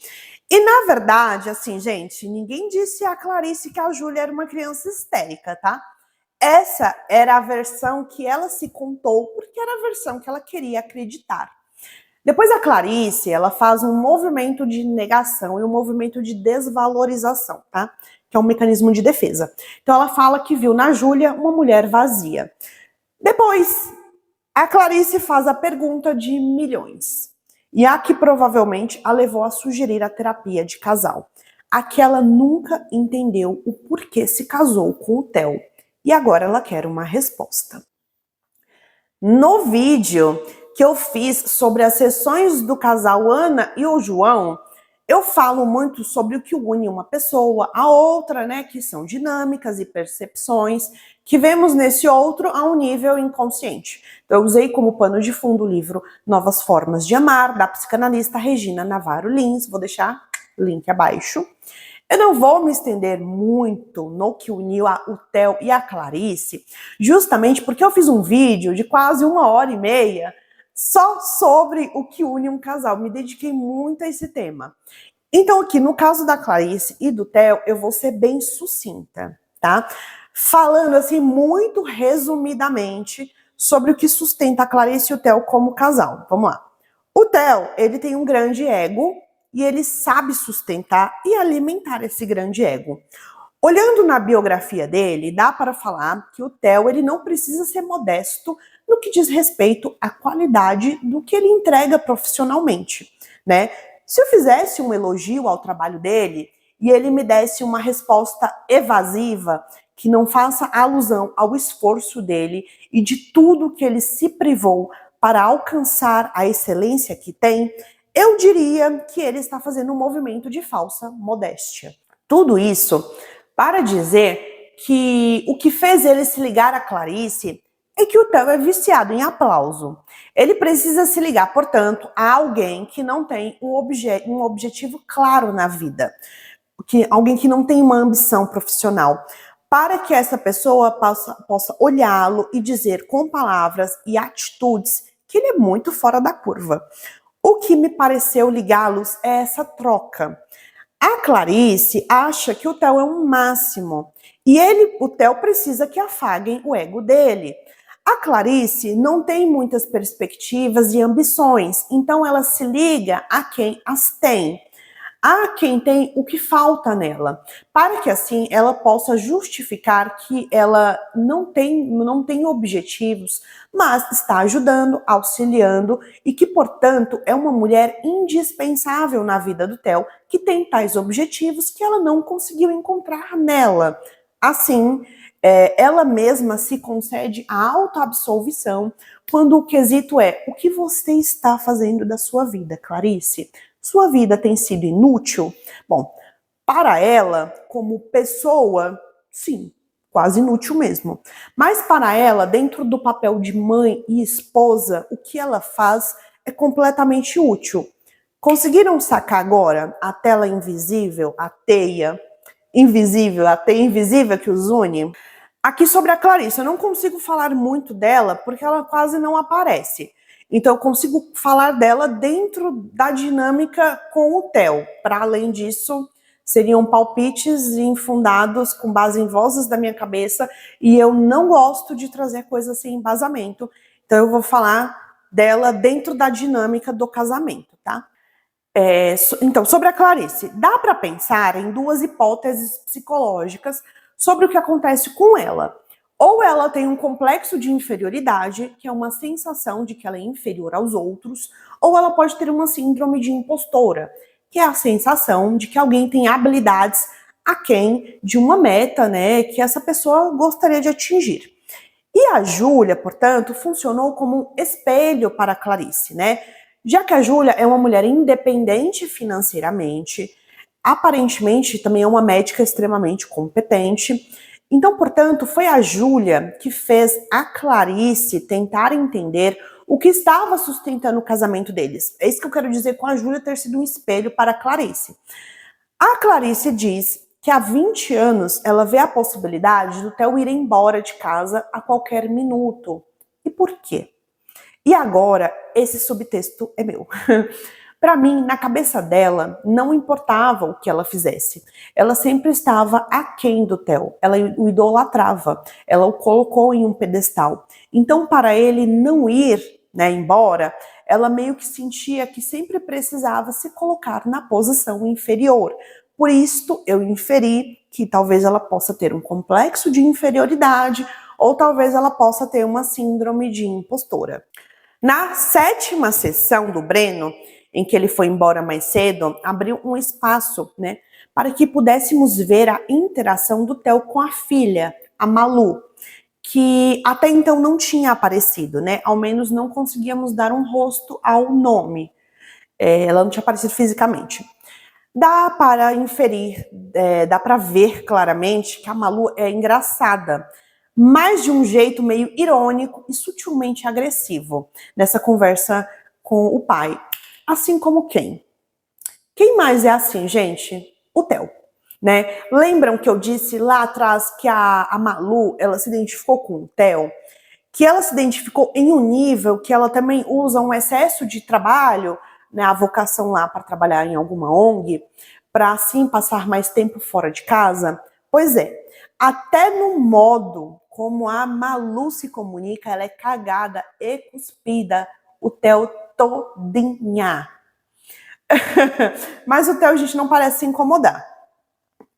E na verdade, assim, gente, ninguém disse a Clarice que a Júlia era uma criança histérica, tá? Essa era a versão que ela se contou, porque era a versão que ela queria acreditar. Depois a Clarice, ela faz um movimento de negação e um movimento de desvalorização, tá? Que é um mecanismo de defesa. Então ela fala que viu na Júlia uma mulher vazia. Depois, a Clarice faz a pergunta de milhões. e a que provavelmente a levou a sugerir a terapia de casal. A que ela nunca entendeu o porquê se casou com o Theo. E agora ela quer uma resposta. No vídeo que eu fiz sobre as sessões do casal Ana e o João, eu falo muito sobre o que une uma pessoa à outra, né, que são dinâmicas e percepções que vemos nesse outro a um nível inconsciente. Então, eu usei como pano de fundo o livro Novas Formas de Amar, da psicanalista Regina Navarro Lins, vou deixar o link abaixo. Eu não vou me estender muito no que uniu o Theo e a Clarice, justamente porque eu fiz um vídeo de quase 1h30 só sobre o que une um casal. Me dediquei muito a esse tema. Então, aqui no caso da Clarice e do Theo, eu vou ser bem sucinta, tá? Falando assim muito resumidamente sobre o que sustenta a Clarice e o Theo como casal. Vamos lá. O Theo, ele tem um grande ego e ele sabe sustentar e alimentar esse grande ego. Olhando na biografia dele, dá para falar que o Theo, ele não precisa ser modesto no que diz respeito à qualidade do que ele entrega profissionalmente, né? Se eu fizesse um elogio ao trabalho dele e ele me desse uma resposta evasiva, que não faça alusão ao esforço dele e de tudo que ele se privou para alcançar a excelência que tem, eu diria que ele está fazendo um movimento de falsa modéstia. Tudo isso para dizer que o que fez ele se ligar a Clarice é que o Theo é viciado em aplauso. Ele precisa se ligar, portanto, a alguém que não tem um objetivo claro na vida, alguém que não tem uma ambição profissional, para que essa pessoa possa olhá-lo e dizer com palavras e atitudes que ele é muito fora da curva. O que me pareceu ligá-los é essa troca. A Clarice acha que o Theo é um máximo e o Theo precisa que afaguem o ego dele. A Clarice não tem muitas perspectivas e ambições, então ela se liga a quem as tem, a quem tem o que falta nela, para que assim ela possa justificar que ela não tem objetivos, mas está ajudando, auxiliando e que, portanto, é uma mulher indispensável na vida do Theo, que tem tais objetivos que ela não conseguiu encontrar nela. Assim, ela mesma se concede a autoabsolvição quando o quesito é: o que você está fazendo da sua vida, Clarice? Sua vida tem sido inútil? Bom, para ela, como pessoa, sim, quase inútil mesmo. Mas para ela, dentro do papel de mãe e esposa, o que ela faz é completamente útil. Conseguiram sacar agora a tela invisível, a teia invisível que os une? Aqui sobre a Clarice, eu não consigo falar muito dela porque ela quase não aparece. Então eu consigo falar dela dentro da dinâmica com o Theo. Para além disso, seriam palpites infundados com base em vozes da minha cabeça e eu não gosto de trazer coisas sem embasamento. Então eu vou falar dela dentro da dinâmica do casamento, tá? Então, sobre a Clarice, dá para pensar em duas hipóteses psicológicas sobre o que acontece com ela. Ou ela tem um complexo de inferioridade, que é uma sensação de que ela é inferior aos outros, ou ela pode ter uma síndrome de impostora, que é a sensação de que alguém tem habilidades aquém de uma meta, né, que essa pessoa gostaria de atingir. E a Júlia, portanto, funcionou como um espelho para a Clarice, né? Já que a Júlia é uma mulher independente financeiramente, aparentemente também é uma médica extremamente competente. Então, portanto, foi a Júlia que fez a Clarice tentar entender o que estava sustentando o casamento deles. É isso que eu quero dizer com a Júlia ter sido um espelho para a Clarice. A Clarice diz que há 20 anos ela vê a possibilidade do Theo ir embora de casa a qualquer minuto. E por quê? E agora, esse subtexto é meu. Para mim, na cabeça dela, não importava o que ela fizesse. Ela sempre estava aquém do Theo. Ela o idolatrava. Ela o colocou em um pedestal. Então, para ele não ir, né, embora, ela meio que sentia que sempre precisava se colocar na posição inferior. Por isso, eu inferi que talvez ela possa ter um complexo de inferioridade ou talvez ela possa ter uma síndrome de impostora. Na 7ª sessão do Breno, em que ele foi embora mais cedo, abriu um espaço, né, para que pudéssemos ver a interação do Theo com a filha, a Malu, que até então não tinha aparecido, né? Ao menos não conseguíamos dar um rosto ao nome. Ela não tinha aparecido fisicamente. Dá para inferir, dá para ver claramente que a Malu é engraçada, mas de um jeito meio irônico e sutilmente agressivo nessa conversa com o pai. Assim como quem? Quem mais é assim, gente? O Theo, né? Lembram que eu disse lá atrás que a Malu, ela se identificou com o Theo? Que ela se identificou em um nível que ela também usa um excesso de trabalho, né, a vocação lá para trabalhar em alguma ONG, para assim passar mais tempo fora de casa? Pois é, até no modo como a Malu se comunica, ela é cagada e cuspida o Theo todinha. Mas o Theo, a gente, não parece se incomodar.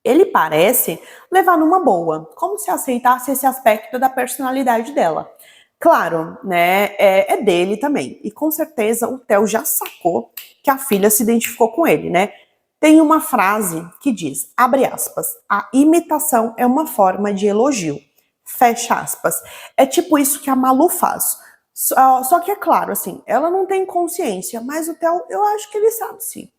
Ele parece levar numa boa, como se aceitasse esse aspecto da personalidade dela. Claro, né, é dele também. E com certeza o Theo já sacou que a filha se identificou com ele, né? Tem uma frase que diz, abre aspas, a imitação é uma forma de elogio, fecha aspas. É tipo isso que a Malu faz. Só que é claro, assim, ela não tem consciência, mas o Theo, eu acho que ele sabe sim.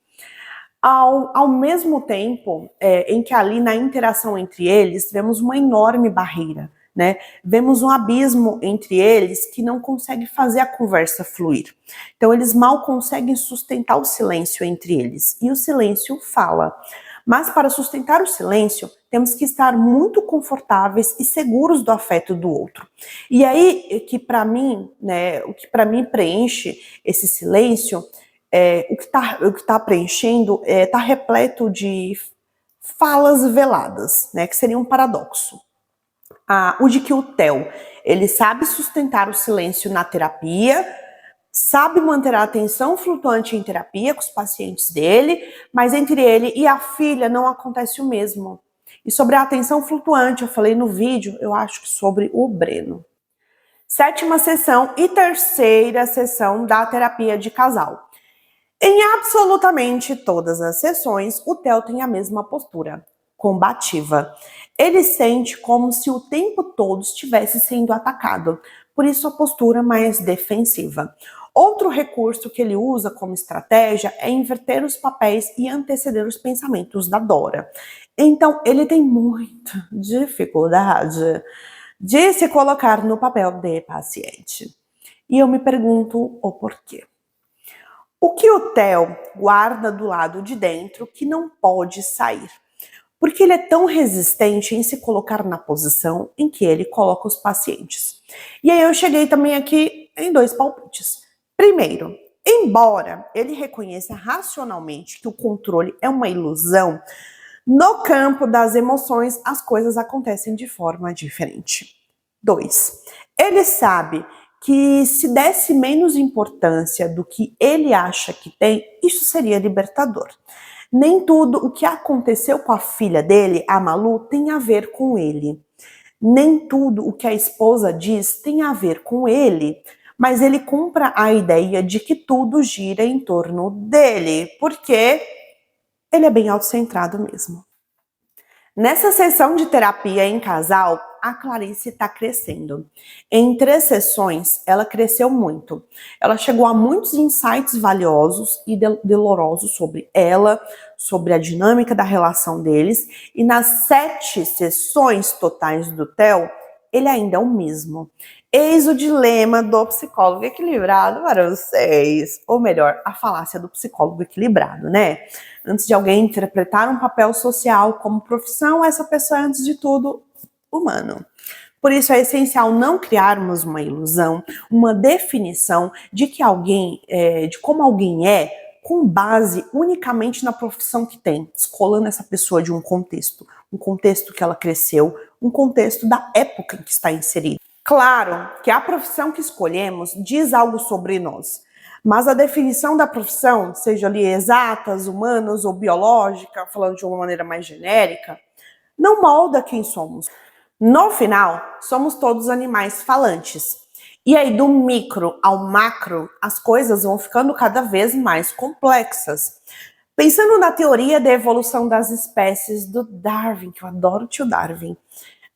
Ao mesmo tempo em que ali na interação entre eles, vemos uma enorme barreira, né? Vemos um abismo entre eles que não consegue fazer a conversa fluir. Então eles mal conseguem sustentar o silêncio entre eles. E o silêncio fala. Mas para sustentar o silêncio, temos que estar muito confortáveis e seguros do afeto do outro. E aí, que para mim, né, o que para mim preenche esse silêncio, o que tá preenchendo está repleto de falas veladas, né, que seria um paradoxo. O de que o Theo, ele sabe sustentar o silêncio na terapia, sabe manter a atenção flutuante em terapia com os pacientes dele, mas entre ele e a filha não acontece o mesmo. E sobre a atenção flutuante, eu falei no vídeo, eu acho que sobre o Breno. 7ª sessão e 3ª sessão da terapia de casal. Em absolutamente todas as sessões, o Theo tem a mesma postura, combativa. Ele sente como se o tempo todo estivesse sendo atacado, por isso a postura mais defensiva. Outro recurso que ele usa como estratégia é inverter os papéis e anteceder os pensamentos da Dora. Então, ele tem muita dificuldade de se colocar no papel de paciente. E eu me pergunto o porquê. O que o Theo guarda do lado de dentro que não pode sair? Porque ele é tão resistente em se colocar na posição em que ele coloca os pacientes. E aí eu cheguei também aqui em 2 palpites. Primeiro, embora ele reconheça racionalmente que o controle é uma ilusão, no campo das emoções as coisas acontecem de forma diferente. 2, ele sabe que se desse menos importância do que ele acha que tem, isso seria libertador. Nem tudo o que aconteceu com a filha dele, a Malu, tem a ver com ele. Nem tudo o que a esposa diz tem a ver com ele, mas ele compra a ideia de que tudo gira em torno dele, porque ele é bem autocentrado mesmo. Nessa sessão de terapia em casal, a Clarice está crescendo. Em 3 sessões, ela cresceu muito. Ela chegou a muitos insights valiosos e dolorosos sobre ela, sobre a dinâmica da relação deles. E nas 7 sessões totais do Theo, ele ainda é o mesmo. Eis o dilema do psicólogo equilibrado para vocês. Ou melhor, a falácia do psicólogo equilibrado, né? Antes de alguém interpretar um papel social como profissão, essa pessoa é, antes de tudo, humano. Por isso é essencial não criarmos uma ilusão, uma definição de que alguém, de como alguém é, com base unicamente na profissão que tem, descolando essa pessoa de um contexto que ela cresceu, um contexto da época em que está inserida. Claro que a profissão que escolhemos diz algo sobre nós, mas a definição da profissão, seja ali exatas, humanas ou biológica, falando de uma maneira mais genérica, não molda quem somos. No final, somos todos animais falantes. E aí, do micro ao macro, as coisas vão ficando cada vez mais complexas. Pensando na teoria da evolução das espécies do Darwin, que eu adoro o tio Darwin,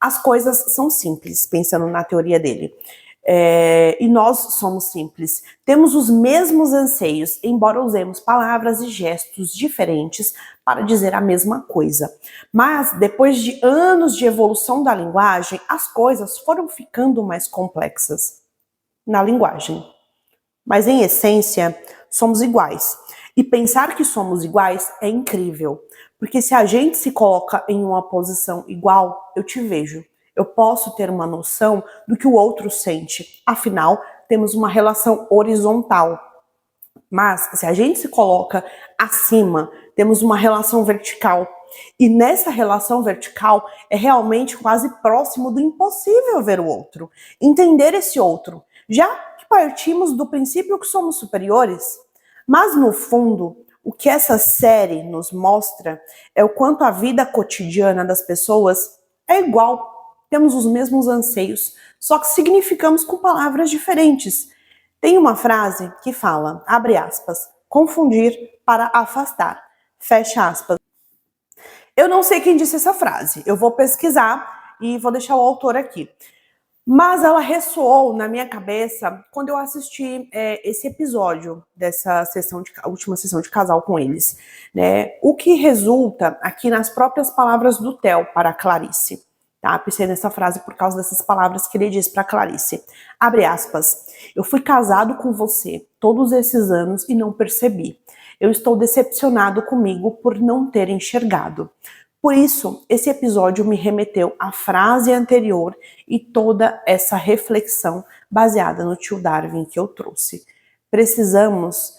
as coisas são simples, pensando na teoria dele. E nós somos simples. Temos os mesmos anseios, embora usemos palavras e gestos diferentes para dizer a mesma coisa. Mas, depois de anos de evolução da linguagem, as coisas foram ficando mais complexas na linguagem. Mas, em essência, somos iguais. E pensar que somos iguais é incrível. Porque se a gente se coloca em uma posição igual, eu te vejo. Eu posso ter uma noção do que o outro sente. Afinal, temos uma relação horizontal. Mas, se a gente se coloca acima, temos uma relação vertical. E nessa relação vertical é realmente quase próximo do impossível ver o outro, entender esse outro, já que partimos do princípio que somos superiores. Mas, no fundo, o que essa série nos mostra é o quanto a vida cotidiana das pessoas é igual. Temos os mesmos anseios, só que significamos com palavras diferentes. Tem uma frase que fala, abre aspas, confundir para afastar, fecha aspas. Eu não sei quem disse essa frase, eu vou pesquisar e vou deixar o autor aqui. Mas ela ressoou na minha cabeça quando eu assisti esse episódio dessa última sessão de casal com eles, né? O que resulta aqui nas próprias palavras do Theo para a Clarice. Tá? Pensei nessa frase por causa dessas palavras que ele diz para Clarice. Abre aspas. Eu fui casado com você todos esses anos e não percebi. Eu estou decepcionado comigo por não ter enxergado. Por isso, esse episódio me remeteu à frase anterior e toda essa reflexão baseada no tio Darwin que eu trouxe. Necessitamos,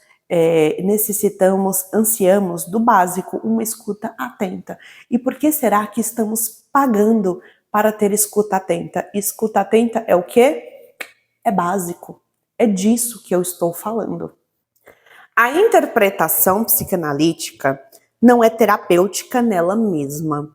ansiamos do básico, uma escuta atenta. E por que será que estamos pagando para ter escuta atenta? Escuta atenta é o quê? É básico. É disso que eu estou falando. A interpretação psicanalítica não é terapêutica nela mesma,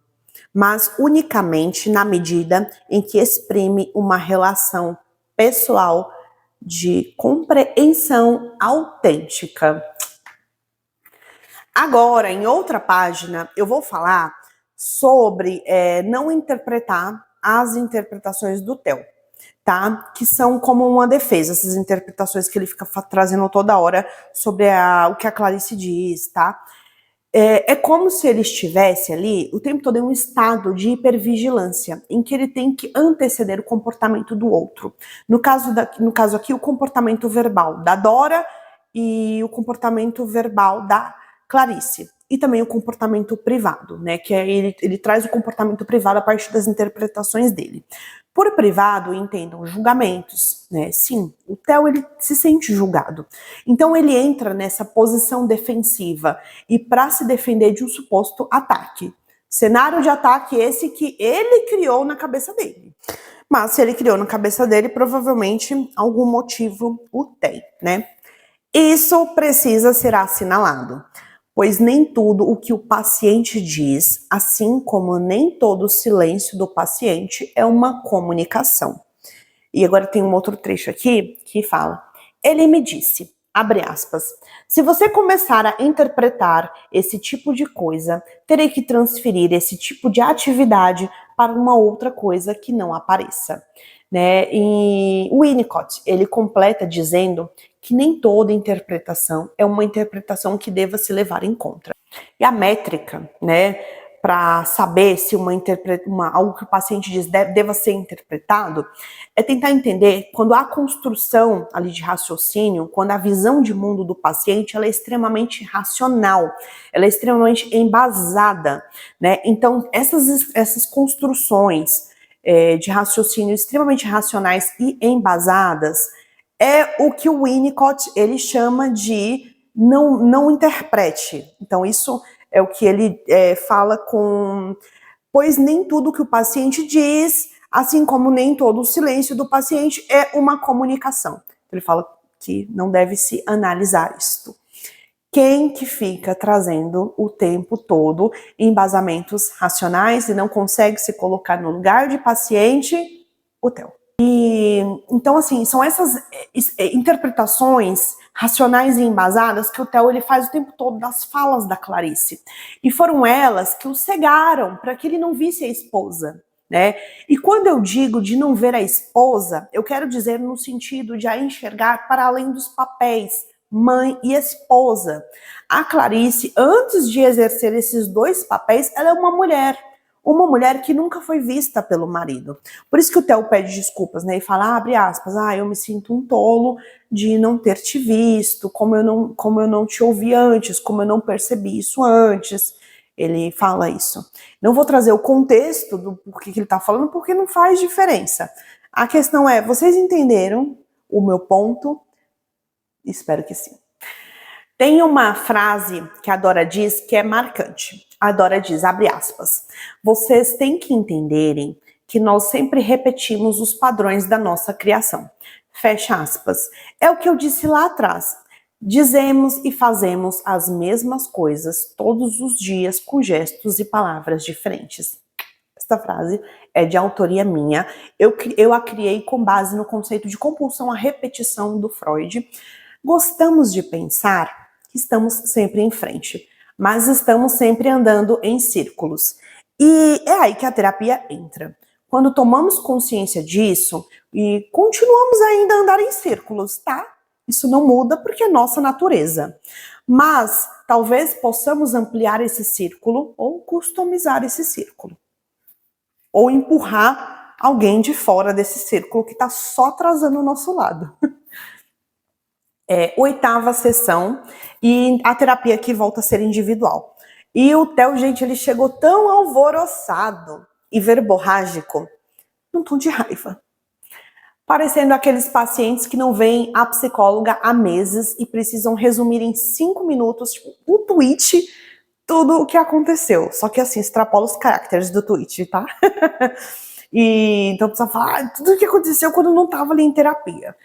mas unicamente na medida em que exprime uma relação pessoal de compreensão autêntica. Agora, em outra página, eu vou falar sobre não interpretar as interpretações do Theo, tá? Que são como uma defesa, essas interpretações que ele fica trazendo toda hora sobre o que a Clarice diz, tá? É como se ele estivesse ali o tempo todo em um estado de hipervigilância, em que ele tem que anteceder o comportamento do outro. No caso aqui, o comportamento verbal da Dora e o comportamento verbal da Clarice. E também o comportamento privado, né? Que ele traz o comportamento privado a partir das interpretações dele. Por privado, entendam julgamentos, né? Sim, o Theo ele se sente julgado. Então ele entra nessa posição defensiva e para se defender de um suposto ataque. Cenário de ataque esse que ele criou na cabeça dele. Mas se ele criou na cabeça dele, provavelmente algum motivo o tem, né? Isso precisa ser assinalado, pois nem tudo o que o paciente diz, assim como nem todo o silêncio do paciente, é uma comunicação. E agora tem um outro trecho aqui que fala: ele me disse, abre aspas, se você começar a interpretar esse tipo de coisa, terei que transferir esse tipo de atividade para uma outra coisa que não apareça. Né? E o Winnicott, ele completa dizendo que nem toda interpretação é uma interpretação que deva se levar em conta. E a métrica, né, para saber se algo que o paciente diz deva ser interpretado, é tentar entender quando a construção ali de raciocínio, quando a visão de mundo do paciente ela é extremamente racional, ela é extremamente embasada, né? Então, essas construções de raciocínio extremamente racionais e embasadas é o que o Winnicott ele chama de não interprete. Então, isso é o que ele fala pois nem tudo que o paciente diz, assim como nem todo o silêncio do paciente é uma comunicação. Ele fala que não deve se analisar isto. Quem que fica trazendo o tempo todo embasamentos racionais e não consegue se colocar no lugar de paciente? O Theo. E então, assim, são essas interpretações racionais e embasadas que o Theo ele faz o tempo todo das falas da Clarice. E foram elas que o cegaram para que ele não visse a esposa, né? E quando eu digo de não ver a esposa, eu quero dizer no sentido de a enxergar para além dos papéis, mãe e esposa. A Clarice, antes de exercer esses dois papéis, ela é uma mulher que nunca foi vista pelo marido. Por isso que o Theo pede desculpas, né? E fala, abre aspas, eu me sinto um tolo de não ter te visto, como eu não te ouvi antes, como eu não percebi isso antes. Ele fala isso. Não vou trazer o contexto do porquê que ele tá falando, porque não faz diferença. A questão é, vocês entenderam o meu ponto? Espero que sim. Tem uma frase que a Dora diz que é marcante. A Dora diz, abre aspas, vocês têm que entenderem que nós sempre repetimos os padrões da nossa criação. Fecha aspas. É o que eu disse lá atrás. Dizemos e fazemos as mesmas coisas todos os dias com gestos e palavras diferentes. Esta frase é de autoria minha. Eu a criei com base no conceito de compulsão à repetição do Freud. Gostamos de pensar que estamos sempre em frente, mas estamos sempre andando em círculos. E é aí que a terapia entra. Quando tomamos consciência disso e continuamos ainda a andar em círculos, tá? Isso não muda porque é nossa natureza. Mas talvez possamos ampliar esse círculo ou customizar esse círculo. Ou empurrar alguém de fora desse círculo que está só atrasando o nosso lado. Oitava sessão e a terapia aqui volta a ser individual. E o Theo, gente, ele chegou tão alvoroçado e verborrágico, num tom de raiva. Parecendo aqueles pacientes que não veem a psicóloga há meses e precisam resumir em 5 minutos, tipo, um tweet, tudo o que aconteceu. Só que assim, extrapola os caracteres do tweet, tá? E então precisa falar tudo o que aconteceu quando não estava ali em terapia.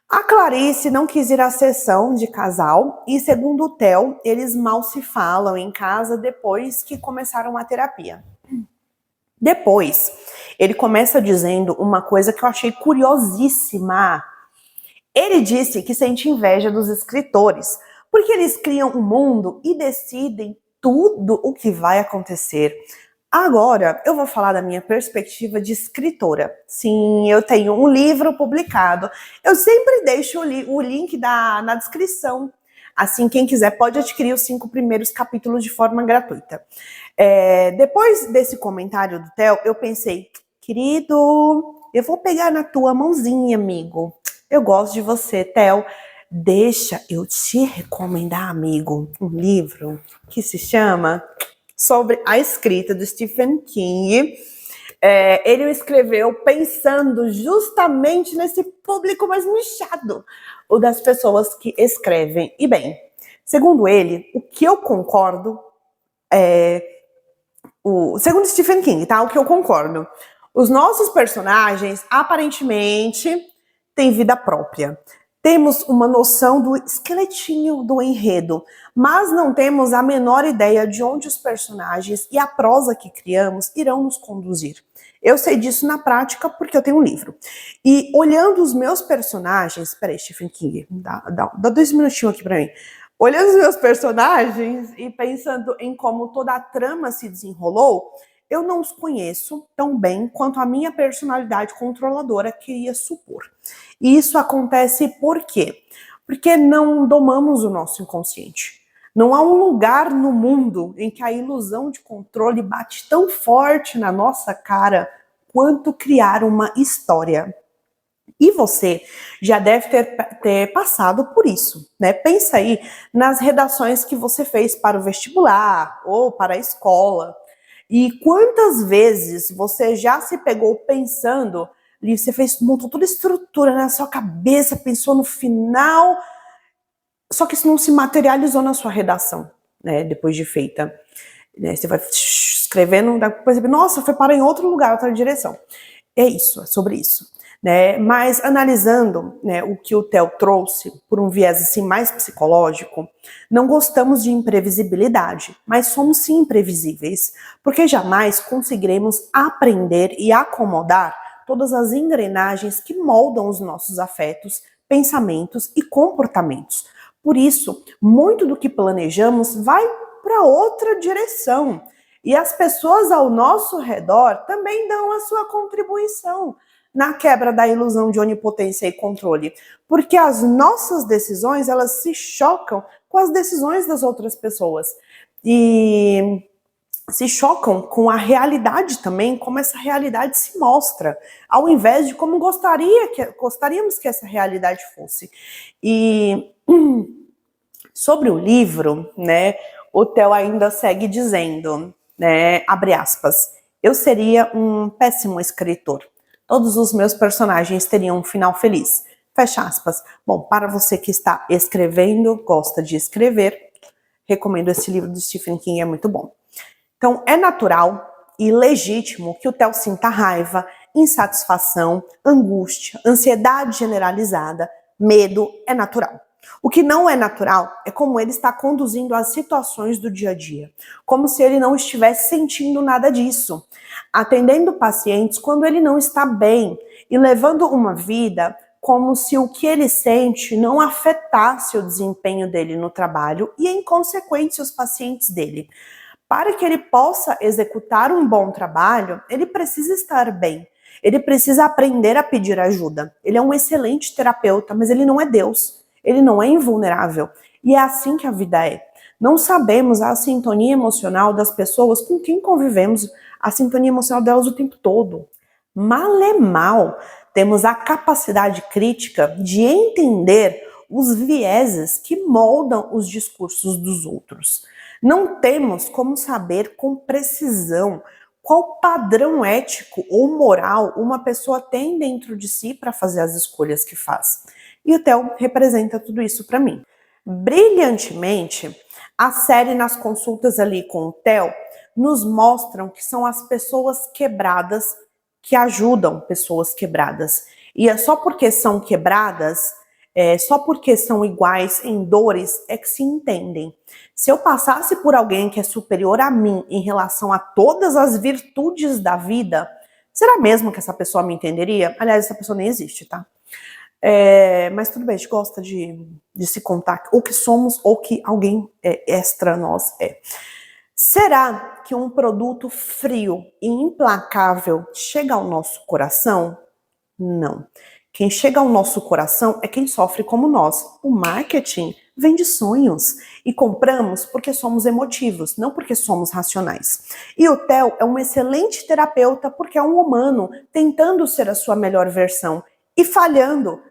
A Clarice não quis ir à sessão de casal e, segundo o Theo, eles mal se falam em casa depois que começaram a terapia. Depois, ele começa dizendo uma coisa que eu achei curiosíssima. Ele disse que sente inveja dos escritores, porque eles criam um mundo e decidem tudo o que vai acontecer. Agora, eu vou falar da minha perspectiva de escritora. Sim, eu tenho um livro publicado. Eu sempre deixo o link na descrição. Assim, quem quiser pode adquirir os 5 primeiros capítulos de forma gratuita. Depois desse comentário do Theo, eu pensei, querido, eu vou pegar na tua mãozinha, amigo. Eu gosto de você, Theo. Deixa eu te recomendar, amigo, um livro que se chama Sobre a Escrita, do Stephen King. Ele o escreveu pensando justamente nesse público mais nichado, o das pessoas que escrevem. E bem, segundo ele, o que eu concordo segundo Stephen King, tá? O que eu concordo. Os nossos personagens, aparentemente, têm vida própria. Temos uma noção do esqueletinho do enredo, mas não temos a menor ideia de onde os personagens e a prosa que criamos irão nos conduzir. Eu sei disso na prática porque eu tenho um livro. E olhando os meus personagens... Peraí, Stephen King, dá 2 minutinhos aqui pra mim. Olhando os meus personagens e pensando em como toda a trama se desenrolou, eu não os conheço tão bem quanto a minha personalidade controladora queria supor. E isso acontece por quê? Porque não domamos o nosso inconsciente. Não há um lugar no mundo em que a ilusão de controle bate tão forte na nossa cara quanto criar uma história. E você já deve ter passado por isso, né? Pensa aí nas redações que você fez para o vestibular ou para a escola. E quantas vezes você já se pegou pensando, você montou toda a estrutura na sua cabeça, pensou no final, só que isso não se materializou na sua redação, né? Depois de feita. Você vai escrevendo, depois, nossa, foi parar em outro lugar, outra direção. É isso, é sobre isso. Né? Mas analisando, né, o que o Theo trouxe por um viés assim, mais psicológico, não gostamos de imprevisibilidade, mas somos sim imprevisíveis, porque jamais conseguiremos aprender e acomodar todas as engrenagens que moldam os nossos afetos, pensamentos e comportamentos. Por isso, muito do que planejamos vai para outra direção. E as pessoas ao nosso redor também dão a sua contribuição na quebra da ilusão de onipotência e controle. Porque as nossas decisões, elas se chocam com as decisões das outras pessoas. E se chocam com a realidade também, como essa realidade se mostra, ao invés de como gostaríamos que essa realidade fosse. E sobre o livro, né, o Theo ainda segue dizendo, né, abre aspas, eu seria um péssimo escritor. Todos os meus personagens teriam um final feliz. Fecha aspas. Bom, para você que está escrevendo, gosta de escrever, recomendo esse livro do Stephen King, é muito bom. Então, é natural e legítimo que o Theo sinta raiva, insatisfação, angústia, ansiedade generalizada, medo, é natural. O que não é natural é como ele está conduzindo as situações do dia a dia, como se ele não estivesse sentindo nada disso, atendendo pacientes quando ele não está bem e levando uma vida como se o que ele sente não afetasse o desempenho dele no trabalho e, em consequência, os pacientes dele. Para que ele possa executar um bom trabalho, ele precisa estar bem. Ele precisa aprender a pedir ajuda. Ele é um excelente terapeuta, mas ele não é Deus. Ele não é invulnerável. E é assim que a vida é. Não sabemos a sintonia emocional das pessoas com quem convivemos, a sintonia emocional delas o tempo todo. Mal é mal, temos a capacidade crítica de entender os vieses que moldam os discursos dos outros. Não temos como saber com precisão qual padrão ético ou moral uma pessoa tem dentro de si para fazer as escolhas que faz. E o Theo representa tudo isso para mim. Brilhantemente, a série Nas Consultas ali com o Theo nos mostram que são as pessoas quebradas que ajudam pessoas quebradas. E é só porque são quebradas, só porque são iguais em dores, é que se entendem. Se eu passasse por alguém que é superior a mim em relação a todas as virtudes da vida, será mesmo que essa pessoa me entenderia? Aliás, essa pessoa nem existe, tá? Mas tudo bem, a gente gosta de se contar ou que somos ou que alguém extra a nós é. Será que um produto frio e implacável chega ao nosso coração? Não. Quem chega ao nosso coração é quem sofre como nós. O marketing vende sonhos e compramos porque somos emotivos, não porque somos racionais. E o Theo é um excelente terapeuta porque é um humano tentando ser a sua melhor versão e falhando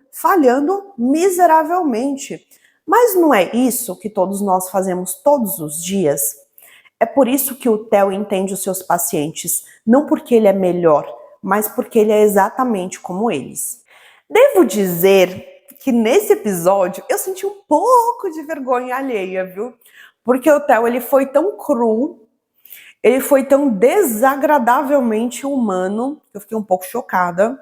miseravelmente. Mas não é isso que todos nós fazemos todos os dias? É por isso que o Theo entende os seus pacientes, não porque ele é melhor, mas porque ele é exatamente como eles. Devo dizer que nesse episódio eu senti um pouco de vergonha alheia, viu? Porque o Theo, ele foi tão cru, ele foi tão desagradavelmente humano, que eu fiquei um pouco chocada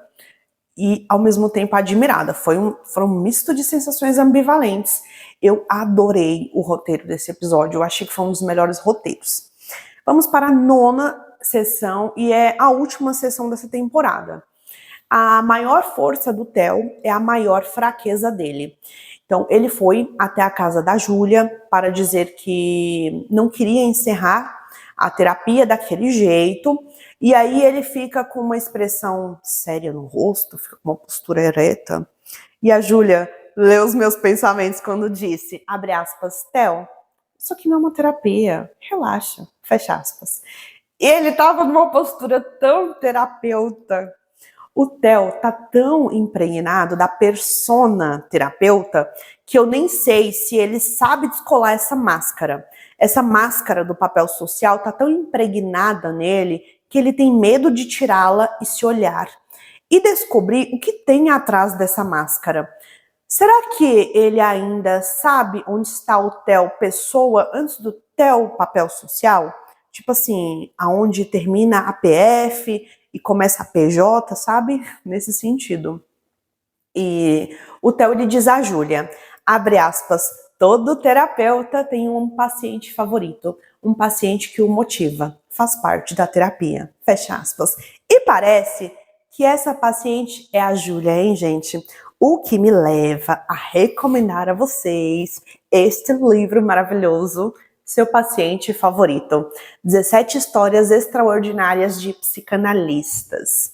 e ao mesmo tempo admirada. Foi um misto de sensações ambivalentes. Eu adorei o roteiro desse episódio, eu achei que foi um dos melhores roteiros. Vamos para a 9ª sessão e é a última sessão dessa temporada. A maior força do Theo é a maior fraqueza dele. Então, ele foi até a casa da Júlia para dizer que não queria encerrar a terapia daquele jeito. E aí ele fica com uma expressão séria no rosto, fica com uma postura ereta. E a Júlia leu os meus pensamentos quando disse, abre aspas, Theo, isso aqui não é uma terapia, relaxa, fecha aspas. Ele estava numa postura tão terapeuta. O Theo tá tão impregnado da persona terapeuta que eu nem sei se ele sabe descolar essa máscara. Essa máscara do papel social tá tão impregnada nele que ele tem medo de tirá-la e se olhar e descobrir o que tem atrás dessa máscara. Será que ele ainda sabe onde está o Theo pessoa antes do Theo papel social? Tipo assim, aonde termina a PF e começa a PJ, sabe? Nesse sentido. E o Theo, ele diz a Júlia, abre aspas, todo terapeuta tem um paciente favorito, um paciente que o motiva, faz parte da terapia, fecha aspas. E parece que essa paciente é a Júlia, hein, gente? O que me leva a recomendar a vocês este livro maravilhoso, Seu Paciente Favorito. 17 histórias extraordinárias de psicanalistas.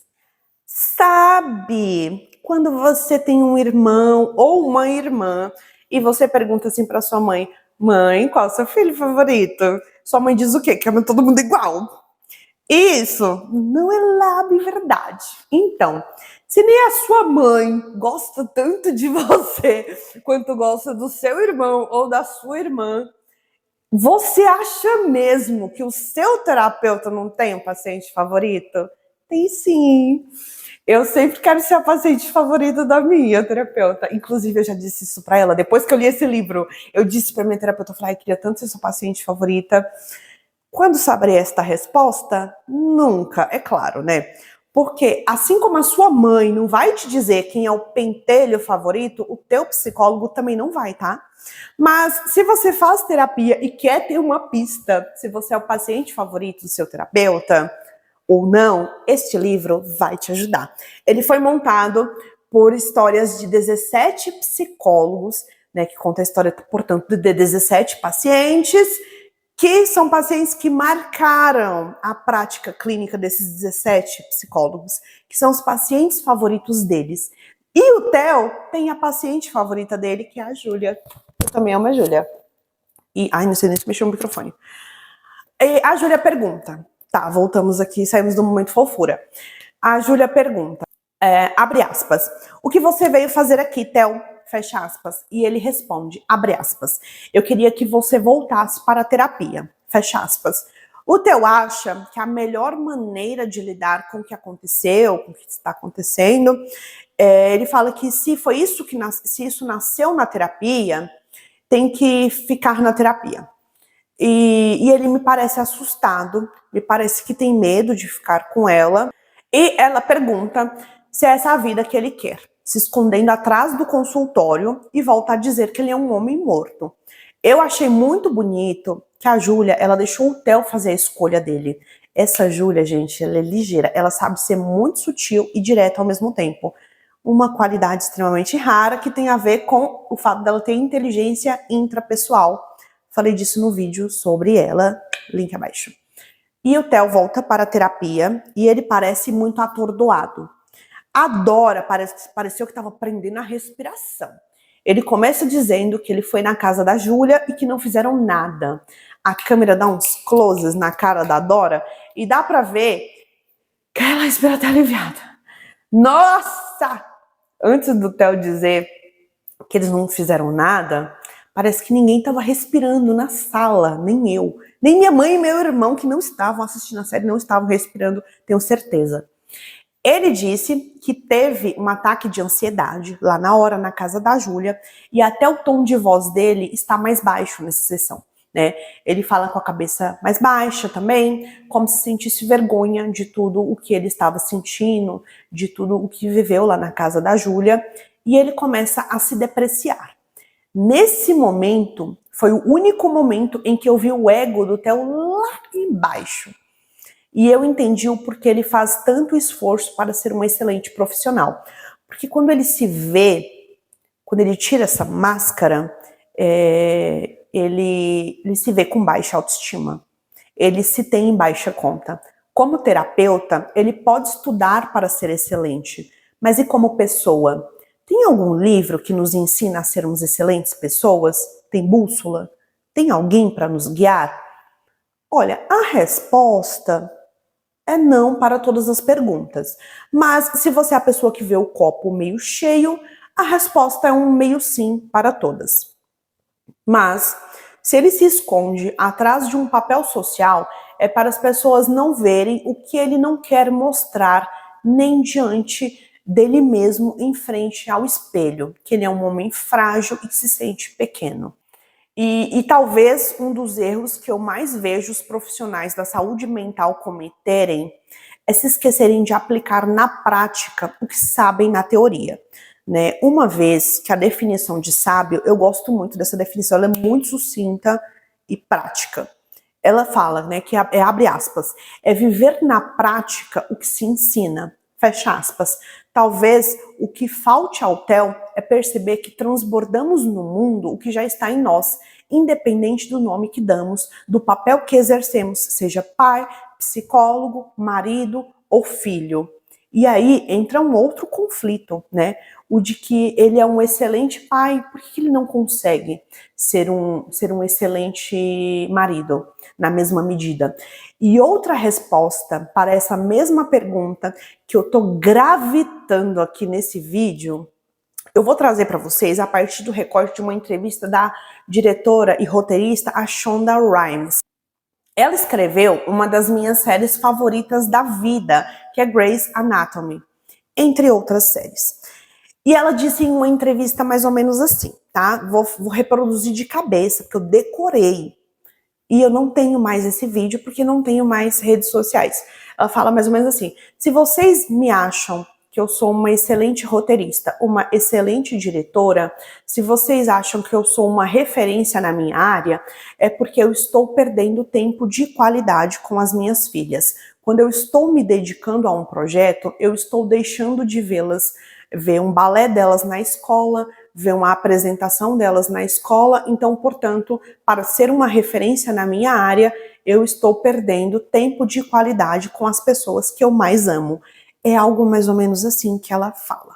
Sabe quando você tem um irmão ou uma irmã e você pergunta assim para sua mãe: mãe, qual é o seu filho favorito? Sua mãe diz o quê? Que ama todo mundo igual. Isso não é lá de verdade. Então, se nem a sua mãe gosta tanto de você quanto gosta do seu irmão ou da sua irmã, você acha mesmo que o seu terapeuta não tem um paciente favorito? Tem sim. Eu sempre quero ser a paciente favorita da minha terapeuta. Inclusive, eu já disse isso pra ela. Depois que eu li esse livro, eu disse pra minha terapeuta, eu falei, queria tanto ser sua paciente favorita. Quando saberei esta resposta? Nunca, é claro, né? Porque assim como a sua mãe não vai te dizer quem é o pentelho favorito, o teu psicólogo também não vai, tá? Mas se você faz terapia e quer ter uma pista se você é o paciente favorito do seu terapeuta ou não, este livro vai te ajudar. Ele foi montado por histórias de 17 psicólogos, né, que conta a história, portanto, de 17 pacientes, que são pacientes que marcaram a prática clínica desses 17 psicólogos, que são os pacientes favoritos deles. E o Theo tem a paciente favorita dele, que é a Júlia. Eu também amo a Júlia. E, não sei nem se mexeu o microfone. E a Júlia pergunta. Tá, voltamos aqui, saímos do momento fofura. A Júlia pergunta, abre aspas, o que você veio fazer aqui, Theo? Fecha aspas. E ele responde, abre aspas, eu queria que você voltasse para a terapia. Fecha aspas. O Theo acha que a melhor maneira de lidar com o que aconteceu, com o que está acontecendo, ele fala que se foi isso que se isso nasceu na terapia, tem que ficar na terapia. E ele me parece assustado, me parece que tem medo de ficar com ela. E ela pergunta se é essa a vida que ele quer, se escondendo atrás do consultório e volta a dizer que ele é um homem morto. Eu achei muito bonito que a Júlia, ela deixou o Theo fazer a escolha dele. Essa Júlia, gente, ela é ligeira, ela sabe ser muito sutil e direta ao mesmo tempo. Uma qualidade extremamente rara que tem a ver com o fato dela ter inteligência intrapessoal. Falei disso no vídeo sobre ela, link abaixo. E o Theo volta para a terapia e ele parece muito atordoado. A Dora pareceu que estava prendendo a respiração. Ele começa dizendo que ele foi na casa da Júlia e que não fizeram nada. A câmera dá uns closes na cara da Dora e dá pra ver que ela respira até aliviada. Nossa! Antes do Theo dizer que eles não fizeram nada, parece que ninguém estava respirando na sala, nem eu. Nem minha mãe e meu irmão, que não estavam assistindo a série, não estavam respirando, tenho certeza. Ele disse que teve um ataque de ansiedade lá na hora, na casa da Júlia, e até o tom de voz dele está mais baixo nessa sessão, né? Ele fala com a cabeça mais baixa também, como se sentisse vergonha de tudo o que ele estava sentindo, de tudo o que viveu lá na casa da Júlia, e ele começa a se depreciar. Nesse momento, foi o único momento em que eu vi o ego do Theo lá embaixo. E eu entendi o porquê ele faz tanto esforço para ser uma excelente profissional. Porque quando ele se vê, quando ele tira essa máscara, ele se vê com baixa autoestima. Ele se tem em baixa conta. Como terapeuta, ele pode estudar para ser excelente. Mas e como pessoa? Tem algum livro que nos ensina a sermos excelentes pessoas? Tem bússola? Tem alguém para nos guiar? Olha, a resposta é não para todas as perguntas. Mas se você é a pessoa que vê o copo meio cheio, a resposta é um meio sim para todas. Mas se ele se esconde atrás de um papel social, é para as pessoas não verem o que ele não quer mostrar nem diante dele mesmo em frente ao espelho, que ele é um homem frágil e que se sente pequeno. E talvez um dos erros que eu mais vejo os profissionais da saúde mental cometerem é se esquecerem de aplicar na prática o que sabem na teoria, né? Uma vez que a definição de sábio, eu gosto muito dessa definição, ela é muito sucinta e prática. Ela fala, né, que abre aspas, é viver na prática o que se ensina, Fecha aspas. Talvez o que falte ao Theo é perceber que transbordamos no mundo o que já está em nós, independente do nome que damos, do papel que exercemos, seja pai, psicólogo, marido ou filho. E aí entra um outro conflito, né? O de que ele é um excelente pai, por que ele não consegue ser um excelente marido na mesma medida? E outra resposta para essa mesma pergunta que eu tô gravitando aqui nesse vídeo, eu vou trazer para vocês a partir do recorte de uma entrevista da diretora e roteirista a Shonda Rhimes. Ela escreveu uma das minhas séries favoritas da vida, que é Grey's Anatomy, entre outras séries. E ela disse em uma entrevista mais ou menos assim, tá? Vou reproduzir de cabeça, porque eu decorei. E eu não tenho mais esse vídeo, porque não tenho mais redes sociais. Ela fala mais ou menos assim: se vocês me acham que eu sou uma excelente roteirista, uma excelente diretora, se vocês acham que eu sou uma referência na minha área, é porque eu estou perdendo tempo de qualidade com as minhas filhas. Quando eu estou me dedicando a um projeto, eu estou deixando de vê-las, ver um balé delas na escola, ver uma apresentação delas na escola. Então, portanto, para ser uma referência na minha área, eu estou perdendo tempo de qualidade com as pessoas que eu mais amo. É algo mais ou menos assim que ela fala.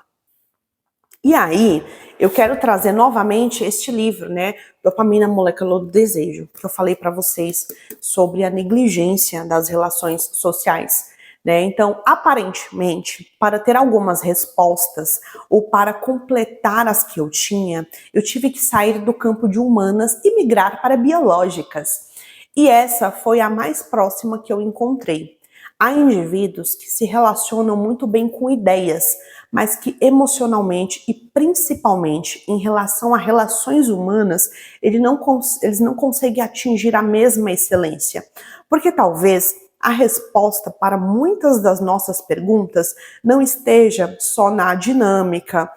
E aí, eu quero trazer novamente este livro, né, Dopamina, Molécula do Desejo, que eu falei para vocês sobre a negligência das relações sociais, né? Então, aparentemente, para ter algumas respostas ou para completar as que eu tinha, eu tive que sair do campo de humanas e migrar para biológicas. E essa foi a mais próxima que eu encontrei. Há indivíduos que se relacionam muito bem com ideias, mas que emocionalmente e principalmente em relação a relações humanas, eles não conseguem atingir a mesma excelência. Porque talvez a resposta para muitas das nossas perguntas não esteja só na dinâmica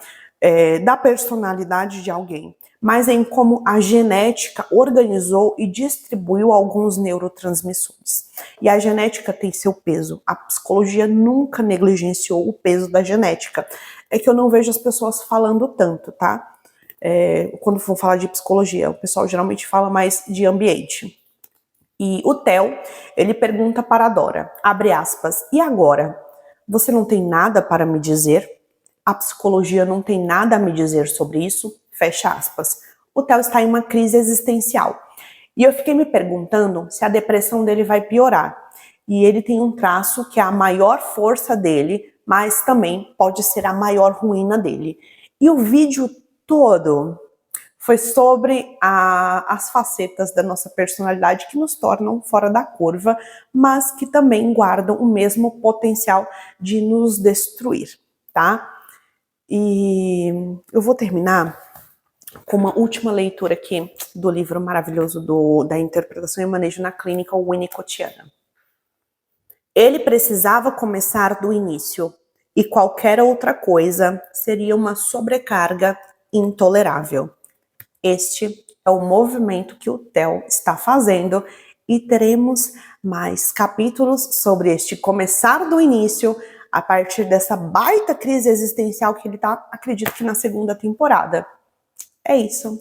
da personalidade de alguém, mas em como a genética organizou e distribuiu alguns neurotransmissores. E a genética tem seu peso. A psicologia nunca negligenciou o peso da genética. É que eu não vejo as pessoas falando tanto, tá? Quando for falar de psicologia, o pessoal geralmente fala mais de ambiente. E o Theo, ele pergunta para a Dora, abre aspas, e agora? Você não tem nada para me dizer? A psicologia não tem nada a me dizer sobre isso? Fecha aspas. O Theo está em uma crise existencial. E eu fiquei me perguntando se a depressão dele vai piorar. E ele tem um traço que é a maior força dele, mas também pode ser a maior ruína dele. E o vídeo todo foi sobre as facetas da nossa personalidade que nos tornam fora da curva, mas que também guardam o mesmo potencial de nos destruir, tá? E eu vou terminar com uma última leitura aqui do livro maravilhoso da Interpretação e Manejo na Clínica Winnicottiana. Ele precisava começar do início, e qualquer outra coisa seria uma sobrecarga intolerável. Este é o movimento que o Theo está fazendo e teremos mais capítulos sobre este começar do início a partir dessa baita crise existencial que ele tá, acredito que na segunda temporada. É isso.